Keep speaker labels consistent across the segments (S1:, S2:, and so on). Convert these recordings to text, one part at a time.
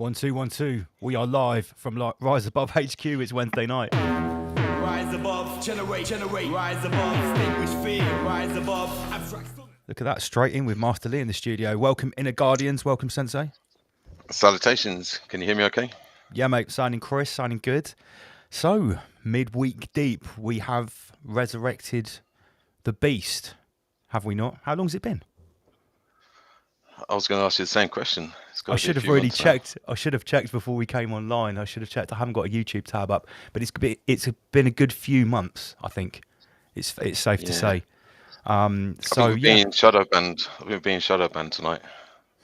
S1: 1 2 1 2. We are live from Rise Above HQ. It's Wednesday night.
S2: Rise above, generate, rise above, extinguish fear, rise above, abstract.
S1: Look at that, straight in with Master Lee in the studio. Welcome, Inner Guardians. Welcome, Sensei.
S3: Salutations. Can you hear me okay?
S1: Yeah, mate. Sounding Chris, sounding good. So, midweek deep, we have resurrected the beast. Have we not? How long's it been?
S3: I was going to ask you the same question.
S1: I should have really checked. I should have checked before we came online. I should have checked. I haven't got a YouTube tab up, but it's been a good few months. I think it's safe to say.
S3: I've been shadow banned. I've been being shadow banned tonight.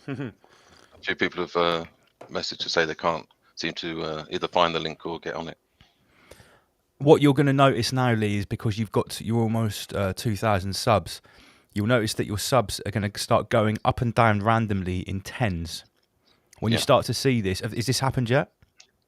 S3: A few people have messaged to say they can't seem to either find the link or get on it.
S1: What you're going to notice now, Lee, is because you're almost 2,000 subs. You'll notice that your subs are going to start going up and down randomly in tens. When you start to see this, has this happened yet?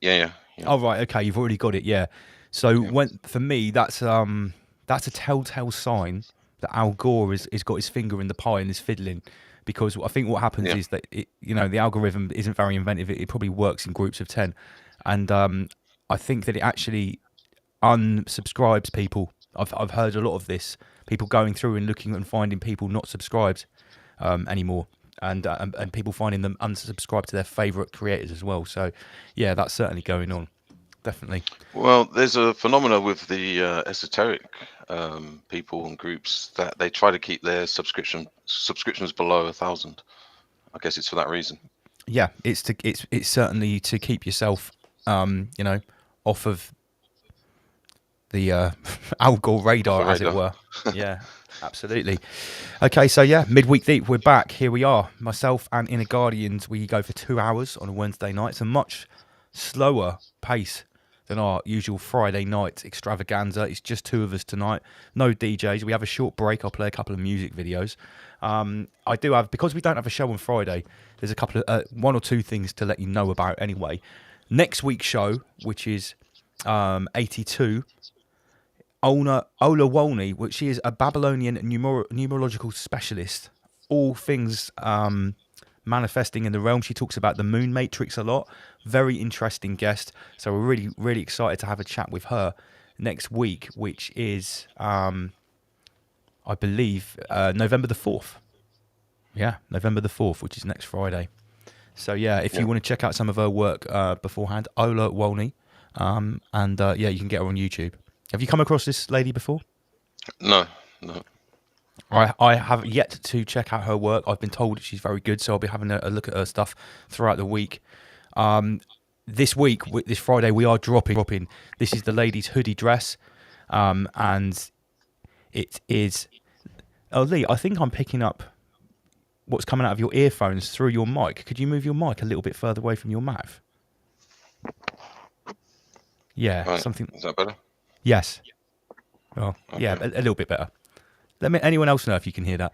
S3: Yeah.
S1: Oh right, okay, you've already got it. Yeah. So for me, that's a telltale sign that Al Gore has got his finger in the pie and is fiddling, because I think what happens is that the algorithm isn't very inventive. It probably works in groups of 10, and I think that it actually unsubscribes people. I've heard a lot of this, people going through and looking and finding people not subscribed anymore, and people finding them unsubscribed to their favourite creators as well. So yeah, that's certainly going on, definitely.
S3: Well, there's a phenomena with the esoteric people and groups that they try to keep their subscriptions below 1,000. I guess it's for that reason.
S1: Yeah, it's certainly to keep yourself off of the Al Gore radar, as it were. Yeah, absolutely. Okay, so yeah, midweek deep, we're back. Here we are, myself and Inner Guardians. We go for 2 hours on a Wednesday night. It's a much slower pace than our usual Friday night extravaganza. It's just two of us tonight. No DJs. We have a short break. I'll play a couple of music videos. I do have, because we don't have a show on Friday, there's a couple of one or two things to let you know about anyway. Next week's show, which is 82, Ola Wolny, which she is a Babylonian numerological specialist, all things manifesting in the realm. She talks about the moon matrix a lot. Very interesting guest. So we're really, really excited to have a chat with her next week, which is, I believe, November the 4th. Yeah, November the 4th, which is next Friday. So yeah, if you want to check out some of her work beforehand, Ola Wolny, you can get her on YouTube. Have you come across this lady before?
S3: No.
S1: I have yet to check out her work. I've been told she's very good, so I'll be having a look at her stuff throughout the week. This week, this Friday, we are dropping. This is the lady's hoodie dress, and it is. Oh, Lee, I think I'm picking up what's coming out of your earphones through your mic. Could you move your mic a little bit further away from your mouth? Yeah,
S3: right.
S1: Something.
S3: Is that better?
S1: Yes. Oh, okay. Yeah, a little bit better. Let anyone else know if you can hear that.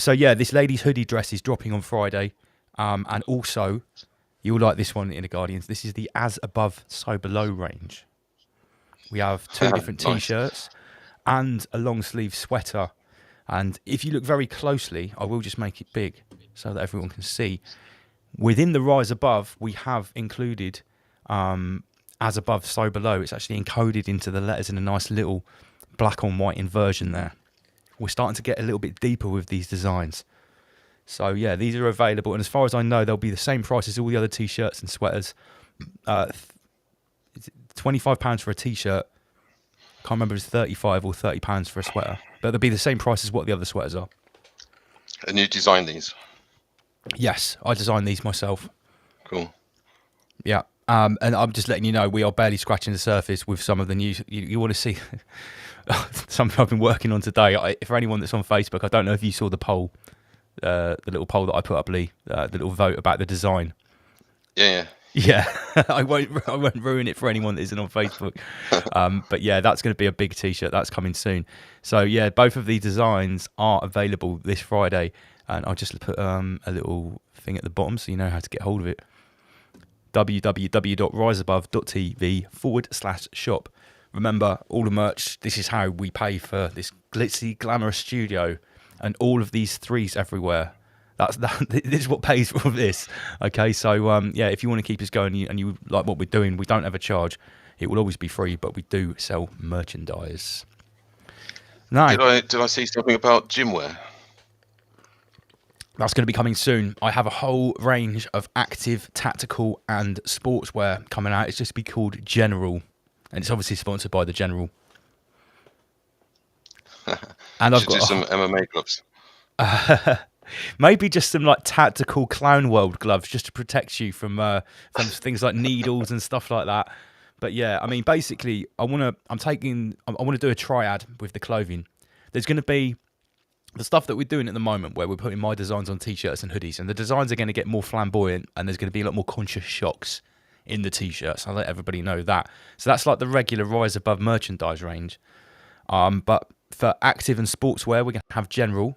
S1: So yeah, this lady's hoodie dress is dropping on Friday, and also you'll like this one, Inner Guardians. This is the As Above, So Below range. We have two different T-shirts and a long sleeve sweater. And if you look very closely, I will just make it big so that everyone can see. Within the Rise Above, we have included As Above, So Below. It's actually encoded into the letters in a nice little black on white inversion there. We're starting to get a little bit deeper with these designs. So yeah, these are available, and as far as I know, they'll be the same price as all the other T-shirts and sweaters. £25 for a T-shirt. Can't remember if it's £35 or £30 for a sweater, but they'll be the same price as what the other sweaters are.
S3: And you designed these?
S1: Yes, I designed these myself.
S3: Cool.
S1: Yeah. And I'm just letting you know, we are barely scratching the surface with some of the news. You want to see something I've been working on today. For anyone that's on Facebook, I don't know if you saw the poll, the little poll that I put up, Lee, the little vote about the design. Yeah. I won't ruin it for anyone that isn't on Facebook. But yeah, that's going to be a big T-shirt. That's coming soon. So yeah, both of these designs are available this Friday, and I'll just put a little thing at the bottom so you know how to get hold of it. www.riseabove.tv/shop. Remember, all the merch, this is how we pay for this glitzy, glamorous studio and all of these threes everywhere. This is what pays for this. Okay, so yeah, if you want to keep us going and you like what we're doing, we don't have a charge. It will always be free, but we do sell merchandise. No,
S3: did I see something about gym wear?
S1: That's going to be coming soon. I have a whole range of active, tactical, and sportswear coming out. It's just be called General, and it's obviously sponsored by the General.
S3: And I've got some MMA gloves.
S1: Maybe just some like tactical clown world gloves, just to protect you from things like needles and stuff like that. But yeah, I mean, basically, I want to do a triad with the clothing. There's going to be the stuff that we're doing at the moment, where we're putting my designs on t-shirts and hoodies, and the designs are going to get more flamboyant, and there's going to be a lot more conscious shocks in the t-shirts. I'll let everybody know that. So that's like the regular Rise Above merchandise range. But for active and sportswear, we're going to have General,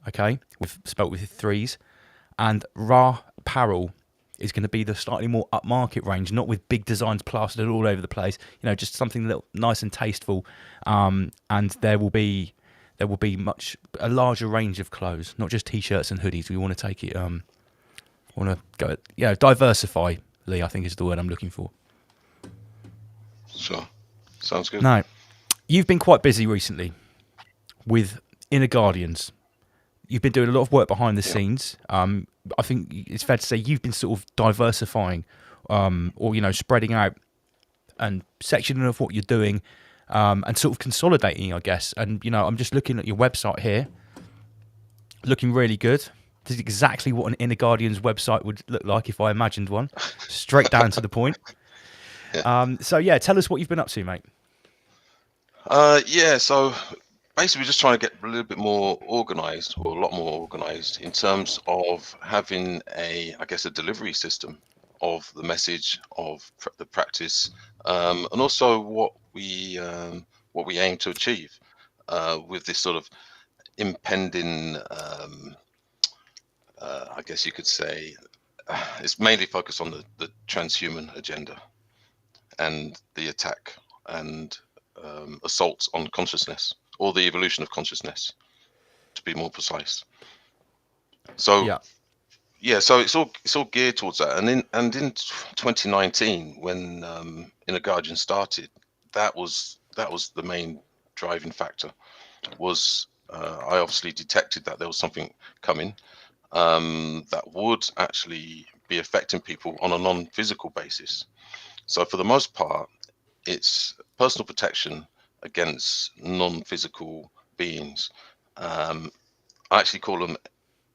S1: okay, spelt with 3s, and Ra Apparel is going to be the slightly more upmarket range, not with big designs plastered all over the place. You know, just something that nice and tasteful. And there will be a larger range of clothes, not just t-shirts and hoodies. We want to take it, diversify, Lee, I think is the word I'm looking for.
S3: Sure. Sounds good.
S1: Now, you've been quite busy recently with Inner Guardians. You've been doing a lot of work behind the scenes. I think it's fair to say you've been sort of diversifying, or, spreading out and sectioning of what you're doing, and sort of consolidating, I guess. And, I'm just looking at your website here, looking really good. This is exactly what an Inner Guardians website would look like if I imagined one, straight down to the point. Yeah. So, tell us what you've been up to, mate.
S3: So basically we're just trying to get a little bit more organized, or a lot more organized, in terms of having a delivery system of the message, of the practice, and also what we aim to achieve with this sort of impending, I guess you could say, it's mainly focused on the transhuman agenda and the attack and assault on consciousness, or the evolution of consciousness, to be more precise. So so it's all geared towards that. And in 2019, when Inner Guardian started, that was the main driving factor. Was I obviously detected that there was something coming that would actually be affecting people on a non-physical basis. So for the most part, it's personal protection against non-physical beings. I actually call them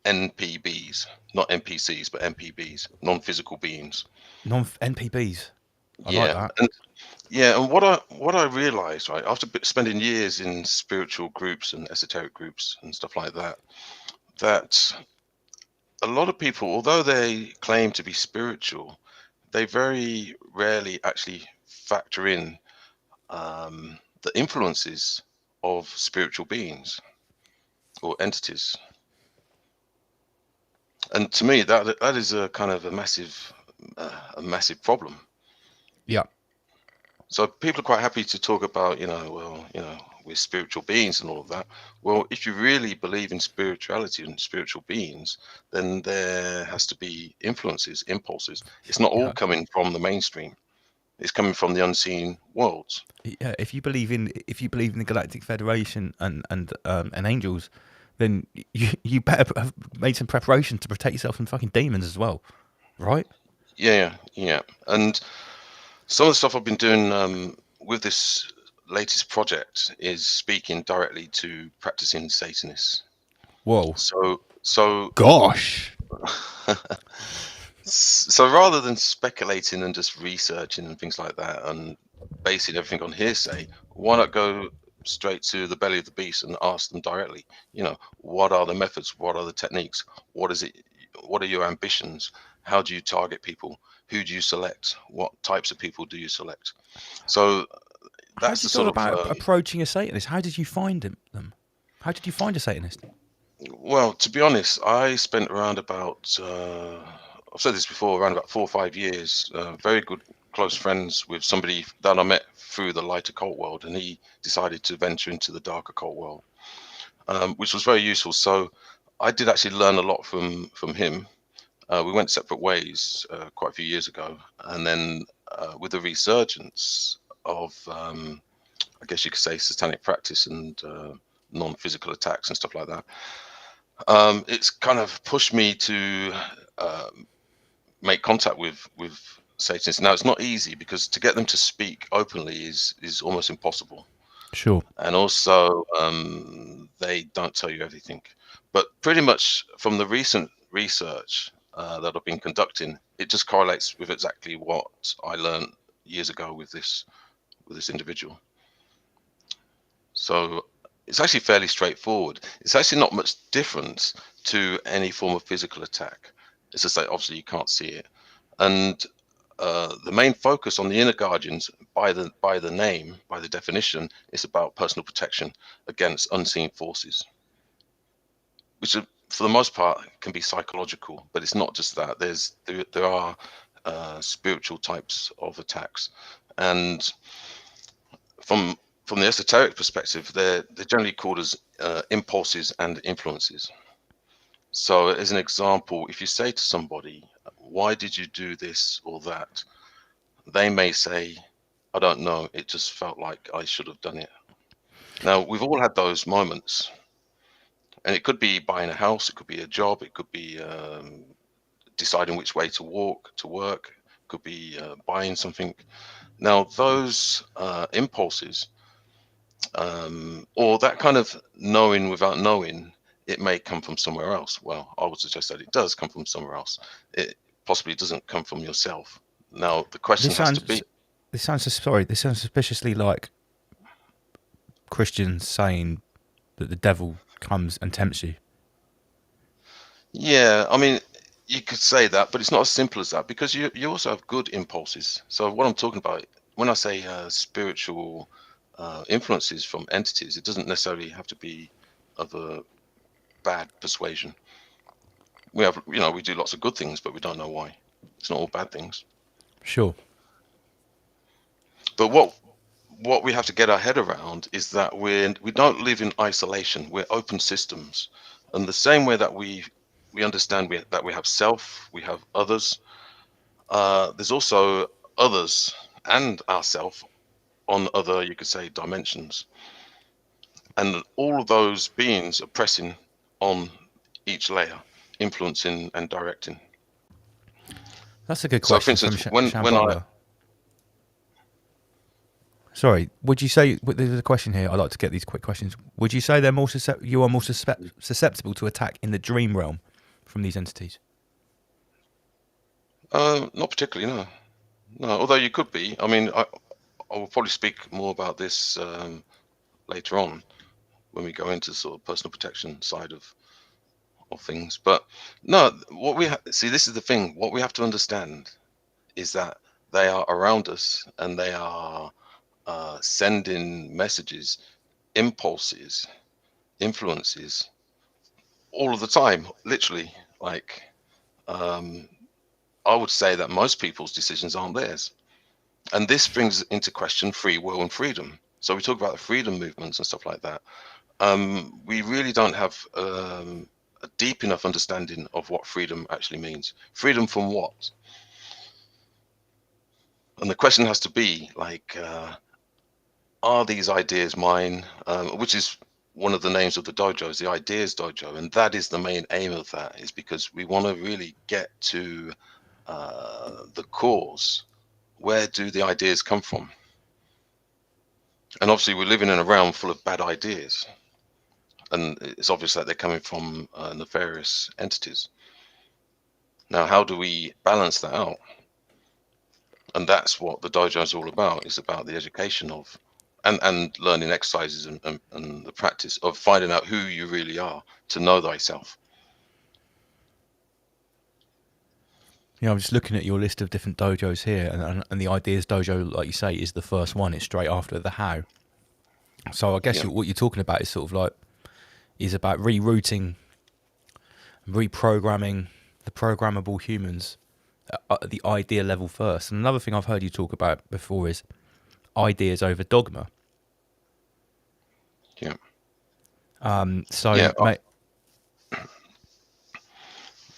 S3: NPBs, not NPCs, but NPBs, non-physical beings.
S1: NPBs. I like that.
S3: And what I realized, right, after spending years in spiritual groups and esoteric groups and stuff like that, that a lot of people, although they claim to be spiritual, they very rarely actually factor in the influences of spiritual beings or entities. And to me, that is a kind of a massive problem.
S1: Yeah.
S3: So people are quite happy to talk about, we're spiritual beings and all of that. Well, if you really believe in spirituality and spiritual beings, then there has to be influences, impulses. It's not all coming from the mainstream. It's coming from the unseen worlds.
S1: Yeah, if you believe in the Galactic Federation and angels, then you better have made some preparation to protect yourself from fucking demons as well, right?
S3: Yeah. And some of the stuff I've been doing with this latest project is speaking directly to practicing Satanists.
S1: Whoa.
S3: So
S1: gosh.
S3: So rather than speculating and just researching and things like that and basing everything on hearsay, why not go straight to the belly of the beast and ask them directly, what are the methods? What are the techniques? What is it? What are your ambitions? How do you target people? Who do you select? What types of people do you select? So that's the sort of
S1: approaching a Satanist. How did you find them? How did you find a Satanist?
S3: Well, to be honest, I spent around about I've said this before, around about 4 or 5 years, very good close friends with somebody that I met through the light occult world, and he decided to venture into the dark occult world, which was very useful. So I did actually learn a lot from him. We went separate ways quite a few years ago, and then with the resurgence of, I guess you could say, satanic practice and non-physical attacks and stuff like that, it's kind of pushed me to make contact with Satanists. Now, it's not easy because to get them to speak openly is almost impossible.
S1: Sure.
S3: And also, they don't tell you everything. But pretty much from the recent research that I've been conducting, it just correlates with exactly what I learned years ago with this individual. So it's actually fairly straightforward. It's actually not much different to any form of physical attack. It's just that obviously you can't see it. And the main focus on the inner guardians, by the name, by the definition, is about personal protection against unseen forces, which are, for the most part, can be psychological, but it's not just that. There are spiritual types of attacks, and from the esoteric perspective, they're generally called as impulses and influences. So, as an example, if you say to somebody, "Why did you do this or that?" they may say, "I don't know. It just felt like I should have done it." Now, we've all had those moments. And it could be buying a house, it could be a job, it could be deciding which way to walk to work, it could be buying something. Now, those impulses, or that kind of knowing without knowing, it may come from somewhere else. Well, I would suggest that it does come from somewhere else. It possibly doesn't come from yourself. Now, the question has to be...
S1: This sounds suspiciously like Christians saying that the devil comes and tempts you.
S3: Yeah, I mean, you could say that, but it's not as simple as that, because you also have good impulses. So what I'm talking about when I say spiritual influences from entities, it doesn't necessarily have to be of a bad persuasion. We have, we do lots of good things, but we don't know why. It's not all bad things.
S1: Sure.
S3: But what we have to get our head around is that we don't live in isolation. We're open systems, and the same way that we understand that we have self, we have others. There's also others and ourself on other, you could say, dimensions, and all of those beings are pressing on each layer, influencing and directing.
S1: That's a good
S3: So,
S1: question.
S3: for instance,
S1: From
S3: when
S1: Shambhala. Sorry, would you say, there's a question here, I like to get these quick questions. Would you say you are more susceptible to attack in the dream realm from these entities?
S3: Not particularly, no. Although you could be. I mean, I will probably speak more about this later on when we go into sort of personal protection side of things. But no, what we see, this is the thing. What we have to understand is that they are around us, and they are sending messages, impulses, influences all of the time, literally. Like, I would say that most people's decisions aren't theirs. And this brings into question free will and freedom. So we talk about the freedom movements and stuff like that. We really don't have a deep enough understanding of what freedom actually means. Freedom from what? And the question has to be like, are these ideas mine? Which is one of the names of the dojo, is the Ideas Dojo. And that is the main aim of that, is because we want to really get to the cause. Where do the ideas come from? And obviously we're living in a realm full of bad ideas, and it's obvious that they're coming from nefarious entities. Now, how do we balance that out? And that's what the dojo is all about. It's about the education of and learning exercises and the practice of finding out who you really are, to know thyself.
S1: Yeah, I'm just looking at your list of different dojos here, and the Ideas Dojo, like you say, is the first one. It's straight after the How. So I guess what you're talking about is sort of like, is about rerouting, reprogramming the programmable humans at the idea level first. And another thing I've heard you talk about before is ideas over dogma.
S3: Yeah.
S1: So,
S3: Yeah.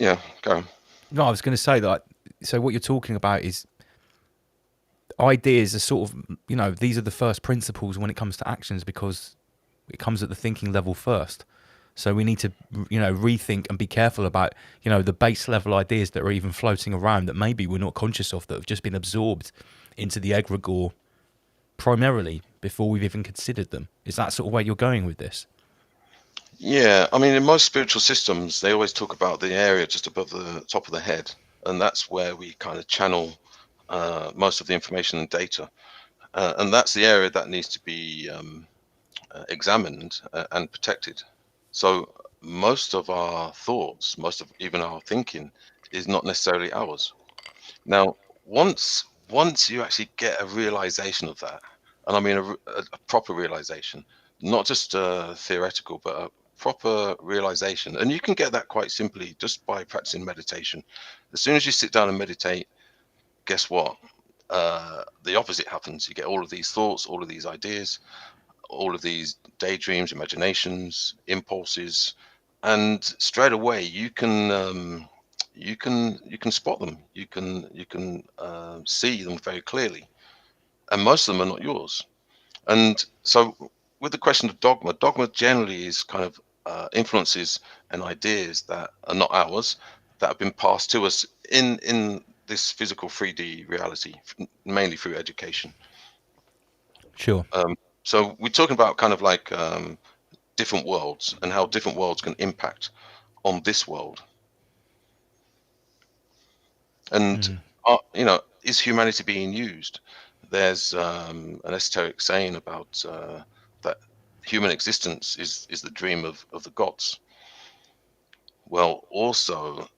S3: Yeah, go on.
S1: No, I was going to say that. So what you're talking about is ideas are sort of, these are the first principles when it comes to actions, because it comes at the thinking level first. So we need to, rethink and be careful about, the base level ideas that are even floating around that maybe we're not conscious of, that have just been absorbed into the egregore primarily before we've even considered them. Is that sort of where you're going with this?
S3: Yeah, I mean, in most spiritual systems, they always talk about the area just above the top of the head, and that's where we kind of channel most of the information and data, and that's the area that needs to be examined and protected. So most of our thoughts, most of even our thinking, is not necessarily ours. Now, once you actually get a realization of that, and I mean a proper realization, not just theoretical, but a proper realization, and you can get that quite simply just by practicing meditation. As soon as you sit down and meditate, guess what? The opposite happens. You get all of these thoughts, all of these ideas, all of these daydreams, imaginations, impulses, and straight away you can spot them. You can see them very clearly, and most of them are not yours. And so, with the question of dogma generally is kind of influences and ideas that are not ours, that have been passed to us in this physical 3D reality, mainly through education.
S1: Sure.
S3: So we're talking about kind of like different worlds and how different worlds can impact on this world. And is humanity being used? There's an esoteric saying about that human existence is the dream of the gods. Well, also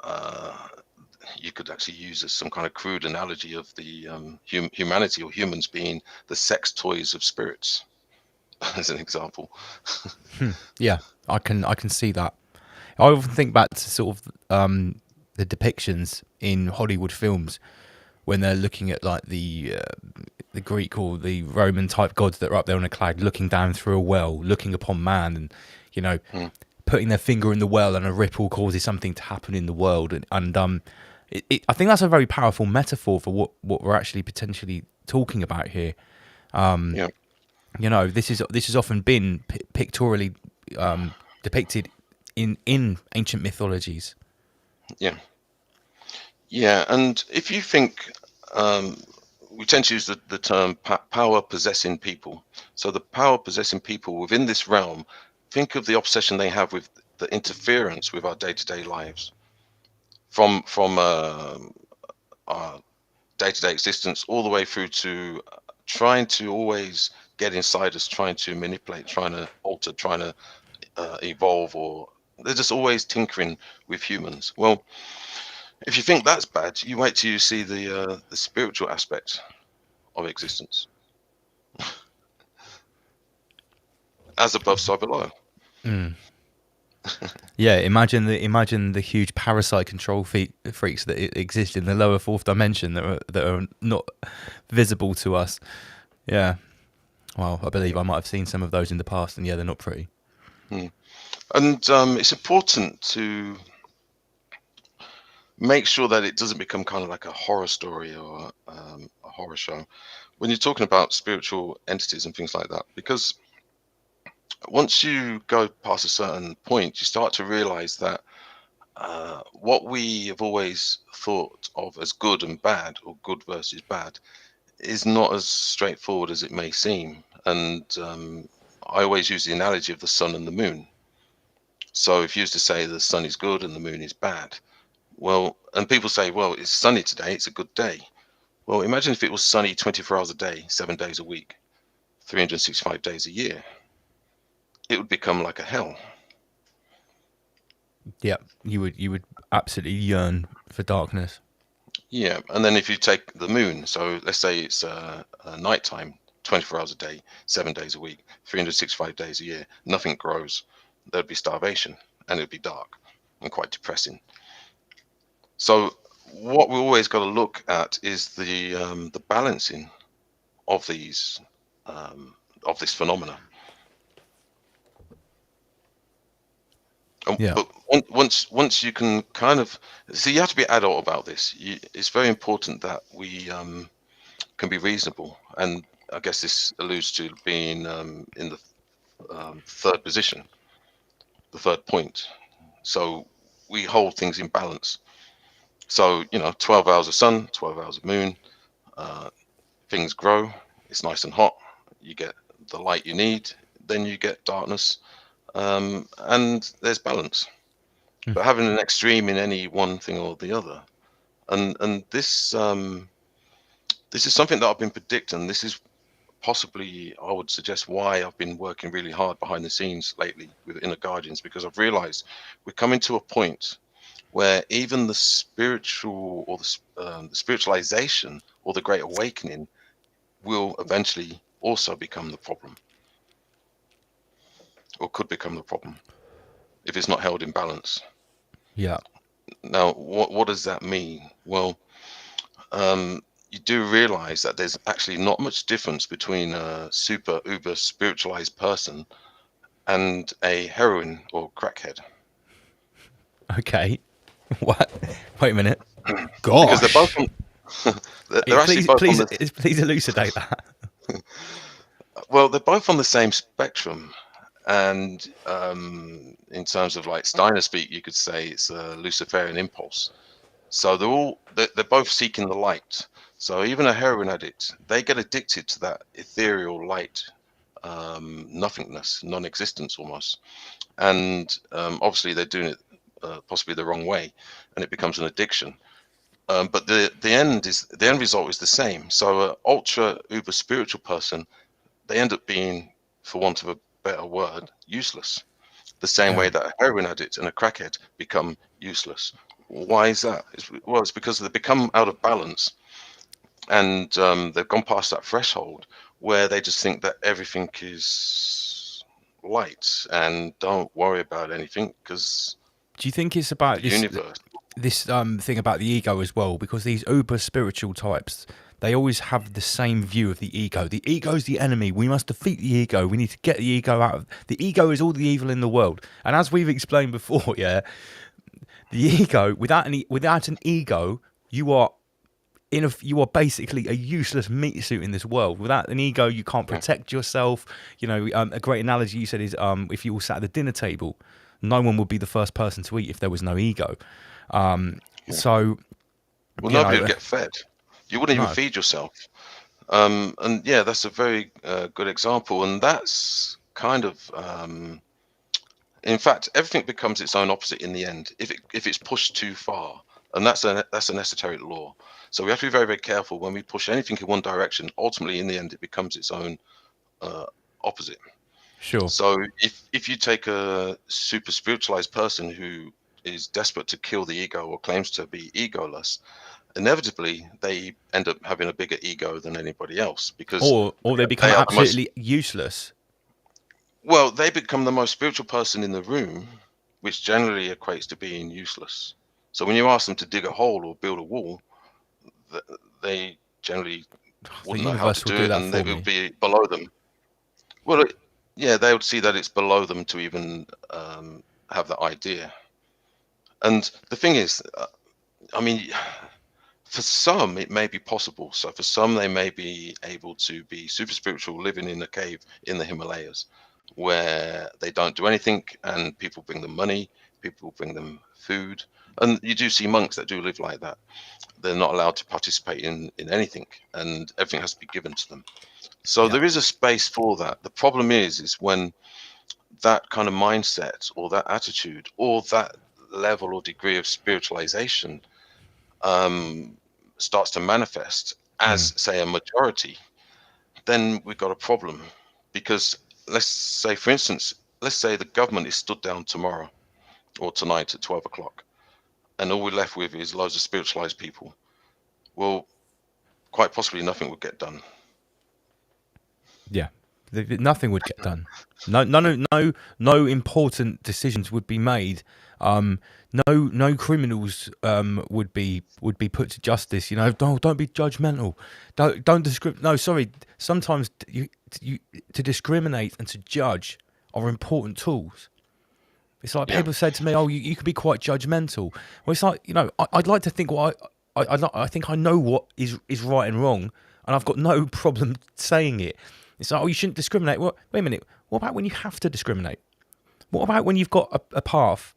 S3: you could actually use as some kind of crude analogy of the humanity or humans being the sex toys of spirits, as an example.
S1: Yeah, I can see that. I often think back to sort of the depictions in Hollywood films when they're looking at like the Greek or the Roman type gods that are up there on a cloud, looking down through a well, looking upon man, and
S3: Mm,
S1: putting their finger in the well, and a ripple causes something to happen in the world. And I think that's a very powerful metaphor for what we're actually potentially talking about here.
S3: yeah,
S1: This has often been pictorially depicted in ancient mythologies.
S3: yeah. Yeah, and if you think, um, we tend to use the term power possessing people. So the power possessing people within this realm, think of the obsession they have with the interference with our day-to-day lives, from our day-to-day existence all the way through to trying to always get inside us, trying to manipulate, trying to alter, trying to evolve, or they're just always tinkering with humans. Well, if you think that's bad, you wait till you see the spiritual aspect of existence, as above, so below.
S1: Yeah, imagine the huge parasite control freaks that exist in the lower fourth dimension that are not visible to us. Yeah. Well, I believe I might have seen some of those in the past, and yeah, they're not pretty.
S3: Hmm. And it's important to make sure that it doesn't become kind of like a horror story or a horror show when you're talking about spiritual entities and things like that, because once you go past a certain point, you start to realize that what we have always thought of as good and bad, or good versus bad, is not as straightforward as it may seem. And I always use the analogy of the sun and the moon. So if you used to say the sun is good and the moon is bad, well, and people say, well, it's sunny today, it's a good day. Well, imagine if it was sunny 24 hours a day, 7 days a week, 365 days a year. It would become like a hell.
S1: Yeah, you would absolutely yearn for darkness.
S3: Yeah, and then if you take the moon, so let's say it's nighttime, 24 hours a day, 7 days a week, 365 days a year, nothing grows. There'd be starvation, and it'd be dark and quite depressing. So what we always got to look at is the balancing of these of this phenomena.
S1: Yeah.
S3: But once you can kind of see, you have to be adult about this. It's very important that we can be reasonable, and I guess this alludes to being in the third position, the third point. So we hold things in balance. So 12 hours of sun, 12 hours of moon, things grow. It's nice and hot. You get the light you need. Then you get darkness, and there's balance. But having an extreme in any one thing or the other, and this is something that I've been predicting. This is possibly, I would suggest, why I've been working really hard behind the scenes lately with Inner Guardians, because I've realized we're coming to a point where even the spiritual or the spiritualization or the Great Awakening will eventually also become the problem, or could become the problem if it's not held in balance.
S1: Yeah.
S3: Now, what does that mean? Well, you do realize that there's actually not much difference between a super uber spiritualized person and a heroin or crackhead.
S1: Okay. What? Wait a minute.
S3: Because they're both
S1: Gosh.
S3: on, they're actually both on the,
S1: Please elucidate that.
S3: well, they're both on the same spectrum. And in terms of like Steiner speak, you could say it's a Luciferian impulse. So they're both seeking the light. So even a heroin addict, they get addicted to that ethereal light, nothingness, non-existence almost. And obviously they're doing it possibly the wrong way, and it becomes an addiction. But the end result is the same. So an ultra uber spiritual person, they end up being, for want of a better word, useless. The same way that a heroin addict and a crackhead become useless. Why is that? It's because they become out of balance, and they've gone past that threshold where they just think that everything is light and don't worry about anything, because
S1: Do you think it's about
S3: the universe.
S1: this thing about the ego as well? Because these uber spiritual types, they always have the same view of the ego. The ego is the enemy. We must defeat the ego. We need to get the ego out of... The ego is all the evil in the world. And as we've explained before, yeah, the ego, without an ego, you are basically a useless meat suit in this world. Without an ego, you can't protect yourself. A great analogy you said is if you all sat at the dinner table, no one would be the first person to eat if there was no ego. So,
S3: well, nobody would get fed. You wouldn't even feed yourself. And yeah, that's a very good example. And that's kind of, in fact, everything becomes its own opposite in the end if it's pushed too far. And that's an esoteric law. So we have to be very, very careful when we push anything in one direction. Ultimately, in the end, it becomes its own opposite.
S1: Sure.
S3: So if you take a super spiritualized person who is desperate to kill the ego or claims to be egoless, inevitably they end up having a bigger ego than anybody else, because
S1: or they become absolutely useless.
S3: Well, they become the most spiritual person in the room, which generally equates to being useless. So when you ask them to dig a hole or build a wall, they generally wouldn't know how to do it, and they would be below them. Well, yeah, they would see that it's below them to even have that idea. And the thing is, I mean, for some, it may be possible. So for some, they may be able to be super spiritual, living in a cave in the Himalayas, where they don't do anything, and people bring them money, people bring them food. And you do see monks that do live like that. They're not allowed to participate in anything, and everything has to be given to them. So there is a space for that. The problem is when that kind of mindset or that attitude or that level or degree of spiritualization starts to manifest as, say, a majority, then we've got a problem. Because let's say, for instance, let's say the government is stood down tomorrow or tonight at 12 o'clock, and all we're left with is loads of spiritualized people. Well, quite possibly nothing would get done.
S1: Yeah, nothing would get done. No important decisions would be made. No criminals would be put to justice. Don't be judgmental. Don't discriminate. No, sorry. Sometimes you to discriminate and to judge are important tools. It's like people said to me, "Oh, you can be quite judgmental." Well, it's like, I'd like to think I think I know what is right and wrong, and I've got no problem saying it. It's like, oh, you shouldn't discriminate. Well, wait a minute. What about when you have to discriminate? What about when you've got a path,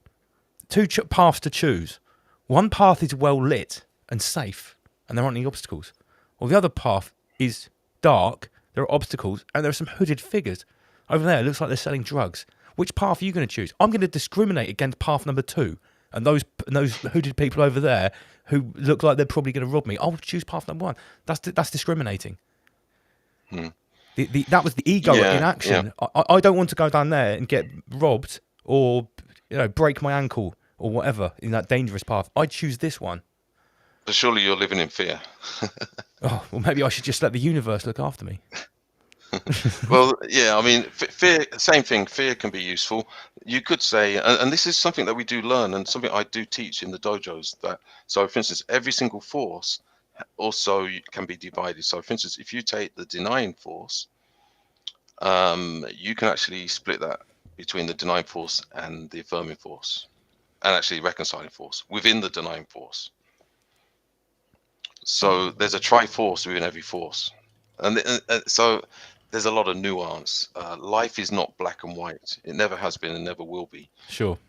S1: two paths to choose? One path is well lit and safe, and there aren't any obstacles. Or the other path is dark, there are obstacles, and there are some hooded figures. Over there, it looks like they're selling drugs. Which path are you going to choose? I'm going to discriminate against path number 2. And those hooded people over there who look like they're probably going to rob me, I'll choose path number 1. That's discriminating. That was the ego in action. Yeah. I don't want to go down there and get robbed or break my ankle or whatever in that dangerous path. I'd choose this one.
S3: But surely you're living in fear.
S1: Oh, well, maybe I should just let the universe look after me.
S3: Well, yeah, I mean, fear, same thing. Fear can be useful. You could say, and this is something that we do learn and something I do teach in the dojos. So, for instance, every single force also can be divided. So, for instance, if you take the denying force, you can actually split that between the denying force and the affirming force, and actually reconciling force within the denying force. So there's a triforce within every force, and so there's a lot of nuance. Life is not black and white. It never has been and never will be.
S1: Sure.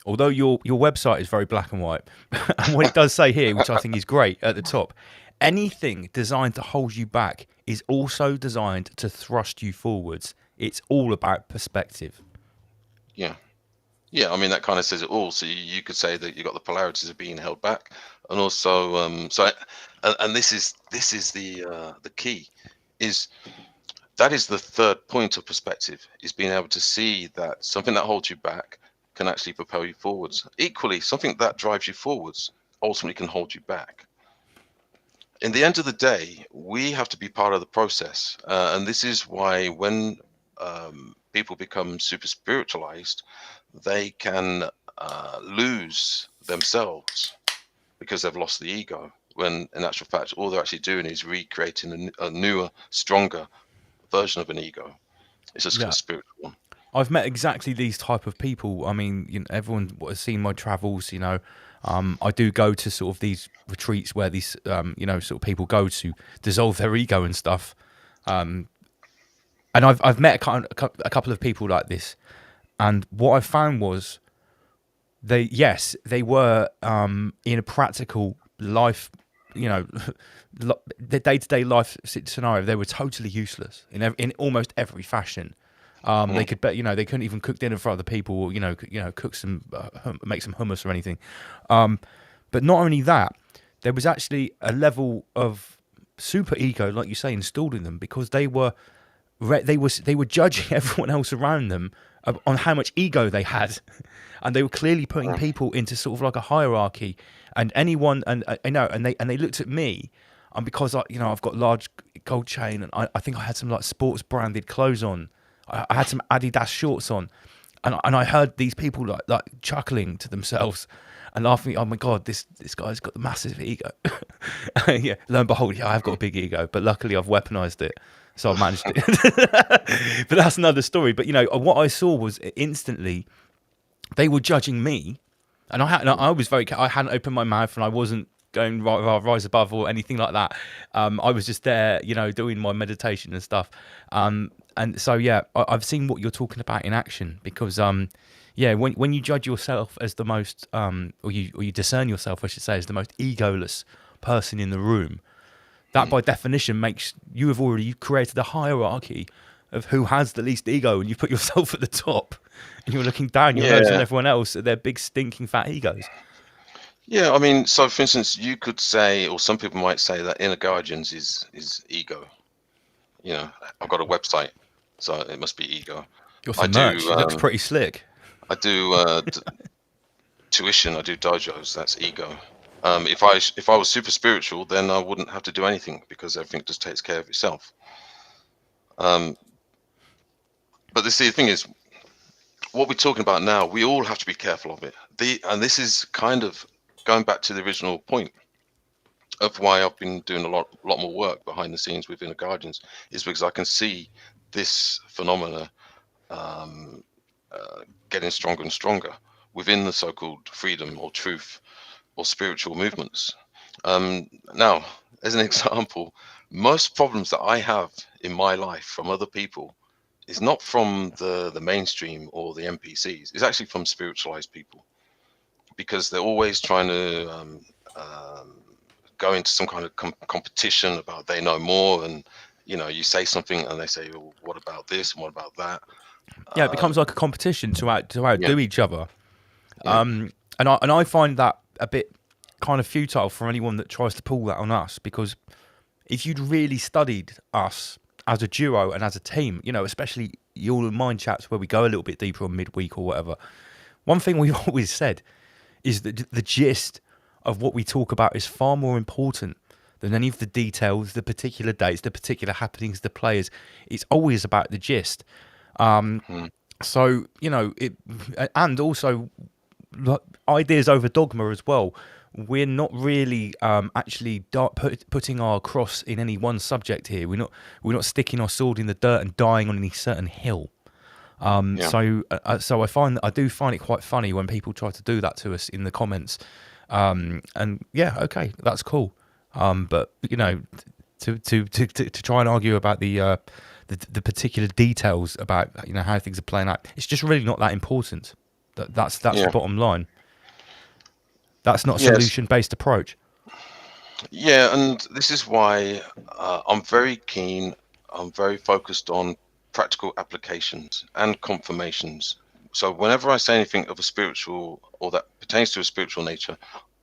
S1: Although your website is very black and white, and what it does say here, which I think is great at the top, anything designed to hold you back is also designed to thrust you forwards. It's all about perspective.
S3: Yeah, I mean, that kind of says it all. So you could say that you've got the polarities of being held back, and also, and this is the key, is that is the third point of perspective, is being able to see that something that holds you back can actually propel you forwards. Equally, something that drives you forwards ultimately can hold you back. In the end of the day, we have to be part of the process, and this is why when people become super spiritualized, they can lose themselves because they've lost the ego, when in actual fact all they're actually doing is recreating a newer, stronger version of an ego. It's just a spiritual one.
S1: I've met exactly these type of people. I mean, everyone has seen my travels. I do go to sort of these retreats where these sort of people go to dissolve their ego and stuff. And I've met a couple of people like this. And what I found was they were in a practical life, the day-to-day life scenario, they were totally useless in almost every fashion. They could they couldn't even cook dinner for other people, or cook some make some hummus or anything. But not only that, there was actually a level of super ego, like you say, installed in them, because they were judging everyone else around them on how much ego they had, and they were clearly putting people into sort of like a hierarchy. And anyone, and they looked at me, and because I've got large gold chain, and I think I had some like sports branded clothes on. I had some Adidas shorts on, and I heard these people like chuckling to themselves and laughing. Oh my God, this guy's got the massive ego. Yeah, lo and behold, I've got a big ego, but luckily I've weaponized it. So I managed it. But that's another story. But what I saw was instantly they were judging me, and I was I hadn't opened my mouth, and I wasn't going rise above or anything like that. I was just there, doing my meditation and stuff. And so I've seen what you're talking about in action, because when you judge yourself as the most or you discern yourself, I should say, as the most egoless person in the room, that by definition makes you have already created a hierarchy of who has the least ego, and you put yourself at the top, and you're looking down your nose on everyone else at their big stinking fat egos.
S3: Yeah, I mean, so for instance, you could say, or some people might say, that inner guardians is ego. I've got a website, so it must be ego.
S1: Your merch looks pretty slick.
S3: I do tuition. I do dojos. That's ego. If I was super spiritual, then I wouldn't have to do anything, because everything just takes care of itself. But the thing is, what we're talking about now, we all have to be careful of it. And this is kind of going back to the original point of why I've been doing a lot more work behind the scenes with Inner Guardians, is because I can see this phenomena getting stronger and stronger within the so-called freedom or truth or spiritual movements. Now, as an example, most problems that I have in my life from other people is not from the mainstream or the NPCs. It's actually from spiritualized people, because they're always trying to go into some kind of competition about they know more, and you say something and they say, well, what about this and what about that?
S1: Yeah, it becomes like a competition to
S3: Yeah,
S1: outdo each other.
S3: yeah,
S1: And I find that a bit kind of futile for anyone that tries to pull that on us, because if you'd really studied us as a duo and as a team, especially your mind chats where we go a little bit deeper on midweek or whatever, one thing we've always said is that the gist of what we talk about is far more important than any of the details, the particular dates, the particular happenings, the players. It's always about the gist. So, and also ideas over dogma as well. We're not really actually putting our cross in any one subject here. We're not sticking our sword in the dirt and dying on any certain hill.
S3: yeah,
S1: So I do find it quite funny when people try to do that to us in the comments. And yeah, okay, that's cool. But to try and argue about the particular details about how things are playing out, it's just really not that important. That's the
S3: yeah.
S1: bottom line. That's not a
S3: Yes,
S1: solution-based approach.
S3: yeah, and this is why I'm very keen. I'm very focused on practical applications and confirmations. So whenever I say anything of a spiritual or that pertains to a spiritual nature,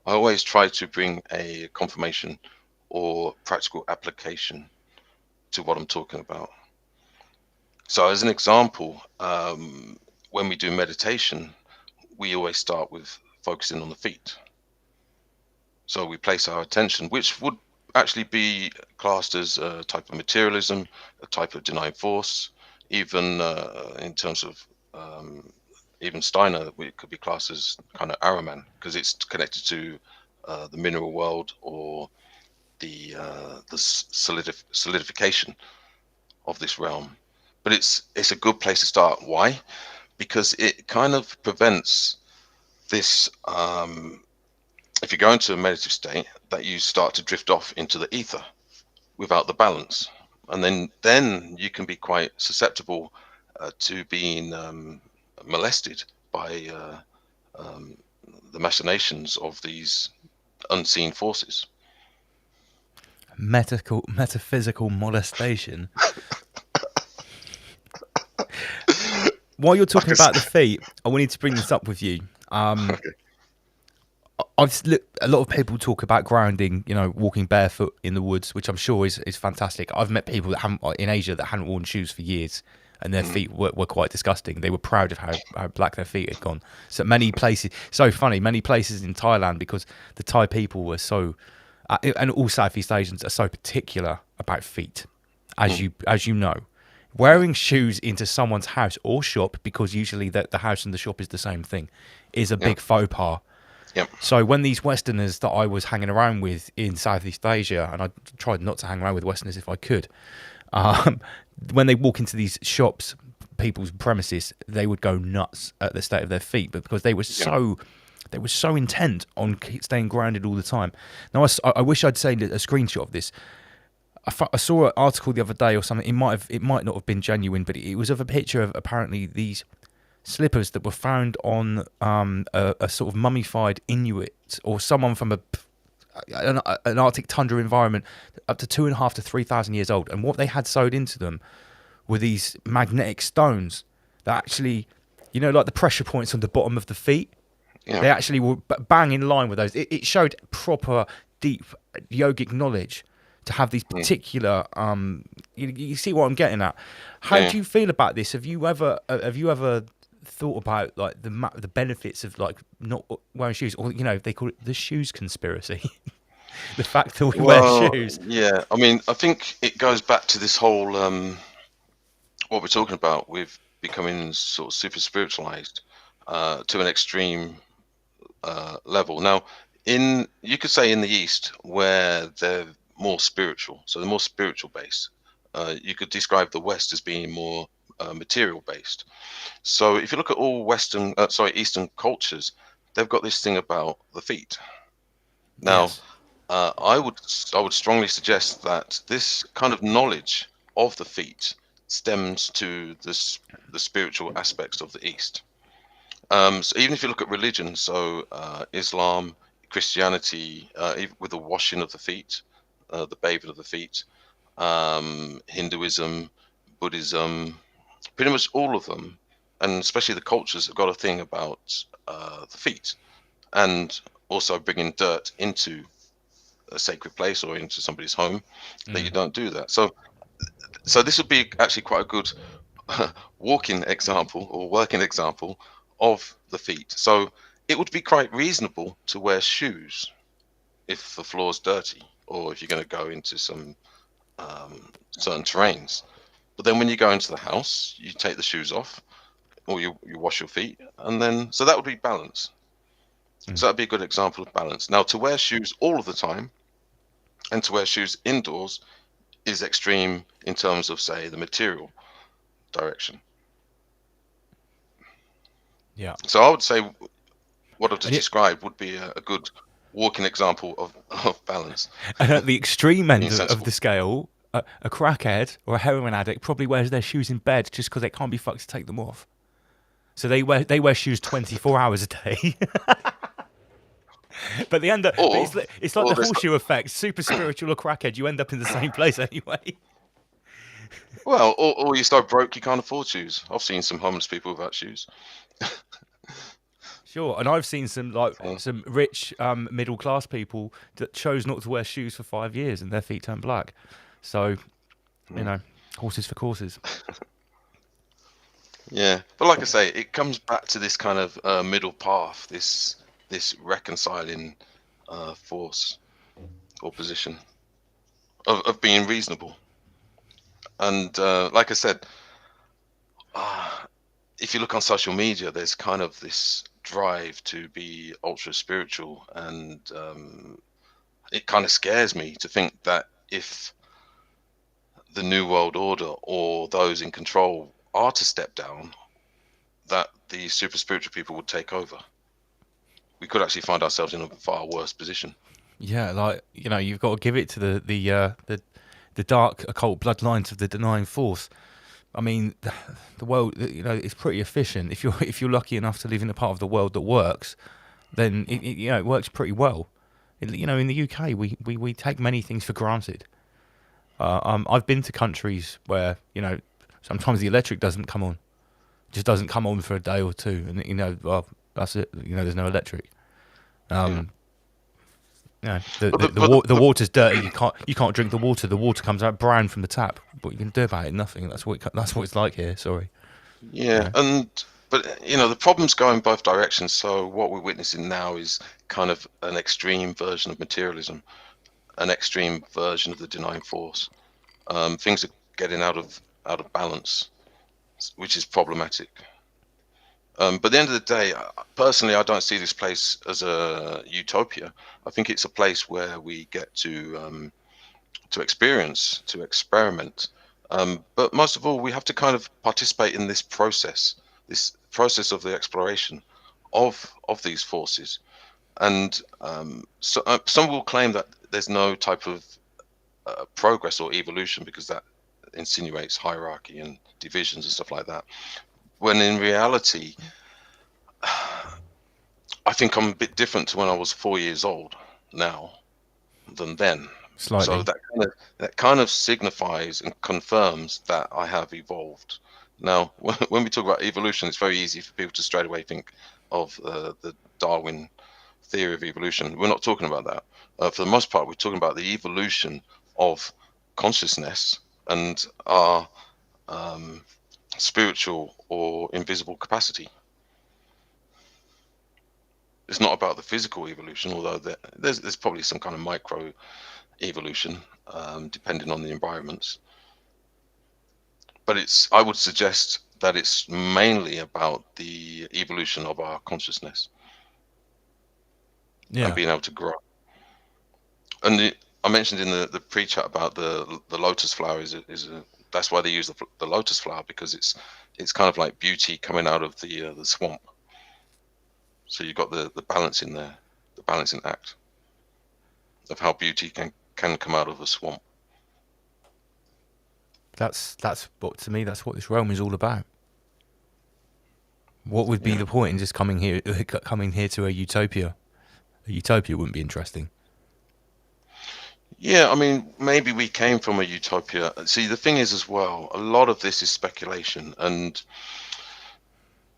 S3: I always try to bring a confirmation or practical application to what I'm talking about. So as an example, when we do meditation, we always start with focusing on the feet. So we place our attention, which would actually be classed as a type of materialism, a type of denying force, even in terms of even Steiner, it could be classed as kind of Araman, because it's connected to the mineral world or the solidification of this realm. But it's a good place to start. Why? Because it kind of prevents this. If you go into a meditative state, that you start to drift off into the ether without the balance, and then you can be quite susceptible to being molested by the machinations of these unseen forces.
S1: Metaphysical molestation. While you're talking about the feet, I wanted to bring this up with you.
S3: Okay.
S1: A lot of people talk about grounding, walking barefoot in the woods, which I'm sure is fantastic. I've met people that haven't in Asia that hadn't worn shoes for years, and their feet were quite disgusting. They were proud of how black their feet had gone. So many places in Thailand, because the Thai people were so, and all Southeast Asians are so particular about feet, as you know. Wearing shoes into someone's house or shop, because usually the house and the shop is the same thing, is a big faux pas.
S3: Yep.
S1: So when these Westerners that I was hanging around with in Southeast Asia, and I tried not to hang around with Westerners if I could, when they walk into these shops, people's premises, they would go nuts at the state of their feet, but because they were so intent on staying grounded all the time. Now I wish I'd seen a screenshot of this. I saw an article the other day or something. It might not have been genuine, but it was of a picture of apparently these slippers that were found on a sort of mummified Inuit or someone from an Arctic tundra environment, up to 2,500 to 3,000 years old. And what they had sewed into them were these magnetic stones that actually, like the pressure points on the bottom of the feet.
S3: Yeah.
S1: They actually were bang in line with those. It showed proper, deep yogic knowledge to have these particular. You see what I'm getting at? How do you feel about this? Have you ever thought about like the benefits of like not wearing shoes, or they call it the shoes conspiracy? The fact that we wear shoes.
S3: Yeah, I mean, I think it goes back to this whole what we're talking about with becoming sort of super spiritualized to an extreme level. Now, you could say in the East, where they're more spiritual, so they're more spiritual based. You could describe the West as being more material based. So if you look at all Eastern cultures, they've got this thing about the feet. Now,
S1: Yes.
S3: I would strongly suggest that this kind of knowledge of the feet stems to the spiritual aspects of the East. So even if you look at religion, so Islam, Christianity, even with the washing of the feet, the bathing of the feet, Hinduism, Buddhism, pretty much all of them, and especially the cultures have got a thing about the feet, and also bringing dirt into a sacred place or into somebody's home, that you don't do that. So this would be actually quite a good walking example or working example of the feet. So it would be quite reasonable to wear shoes if the floor's dirty or if you're going to go into some certain terrains. But then when you go into the house, you take the shoes off or you wash your feet, and then so that would be balance. So that'd be a good example of balance. Now, to wear shoes all of the time and to wear shoes indoors is extreme in terms of, say, the material direction.
S1: Yeah.
S3: So I would say what I've just described would be a good walking example of balance.
S1: And at the extreme end
S3: Being
S1: of
S3: sensible.
S1: the scale, a crackhead or a heroin addict probably wears their shoes in bed just because they can't be fucked to take them off. So they wear shoes 24 hours a day. But the end, it's like the horseshoe effect. Super spiritual or crackhead, you end up in the same place anyway.
S3: Well, or you're so broke you can't afford shoes. I've seen some homeless people without shoes.
S1: Sure, and I've seen some rich middle class people that chose not to wear shoes for 5 years and their feet turned black. So, you know, horses for courses.
S3: Yeah, but like I say, it comes back to this kind of middle path, this reconciling force or position of being reasonable. And like I said, if you look on social media, there's kind of this drive to be ultra spiritual, and it kind of scares me to think that if the New World Order or those in control are to step down, that the super spiritual people would take over. We could actually find ourselves in a far worse position.
S1: Yeah, like, you know, you've got to give it to the dark occult bloodlines of the denying force. I mean, the world, you know, it's pretty efficient. If you're lucky enough to live in a part of the world that works, then it works pretty well. You know, in the UK, we take many things for granted. I've been to countries where, you know, sometimes the electric doesn't come on, just doesn't come on for a day or two, and, you know, well, that's it. You know, there's no electric. You know, the water's dirty. You can't drink the water. The water comes out brown from the tap. What you can do about it? Nothing. That's what it's like here. Sorry.
S3: Yeah, but you know, the problem's going both directions. So what we're witnessing now is kind of an extreme version of materialism, an extreme version of the denying force. Things are getting out of balance, which is problematic. But at the end of the day, personally, I don't see this place as a utopia. I think it's a place where we get to experience, to experiment. But most of all, we have to kind of participate in this process of the exploration of these forces. And some will claim that there's no type of progress or evolution because that insinuates hierarchy and divisions and stuff like that. When in reality, I think I'm a bit different to when I was 4 years old now than then.
S1: Slightly.
S3: So that kind of signifies and confirms that I have evolved. Now, when we talk about evolution, it's very easy for people to straight away think of the Darwin theory of evolution. We're not talking about that. For the most part, we're talking about the evolution of consciousness and our spiritual or invisible capacity. It's not about the physical evolution, although there's probably some kind of micro evolution depending on the environments. But I would suggest that it's mainly about the evolution of our consciousness and being able to grow. And I mentioned in the pre-chat about the lotus flower is that's why they use the lotus flower, because it's kind of like beauty coming out of the swamp. So you've got the balance in there, the balancing act of how beauty can come out of a swamp.
S1: That's what, to me, that's what this realm is all about. What would be the point in just coming here to a utopia? A utopia wouldn't be interesting.
S3: Yeah, I mean, maybe we came from a utopia. See, the thing is as well, a lot of this is speculation, and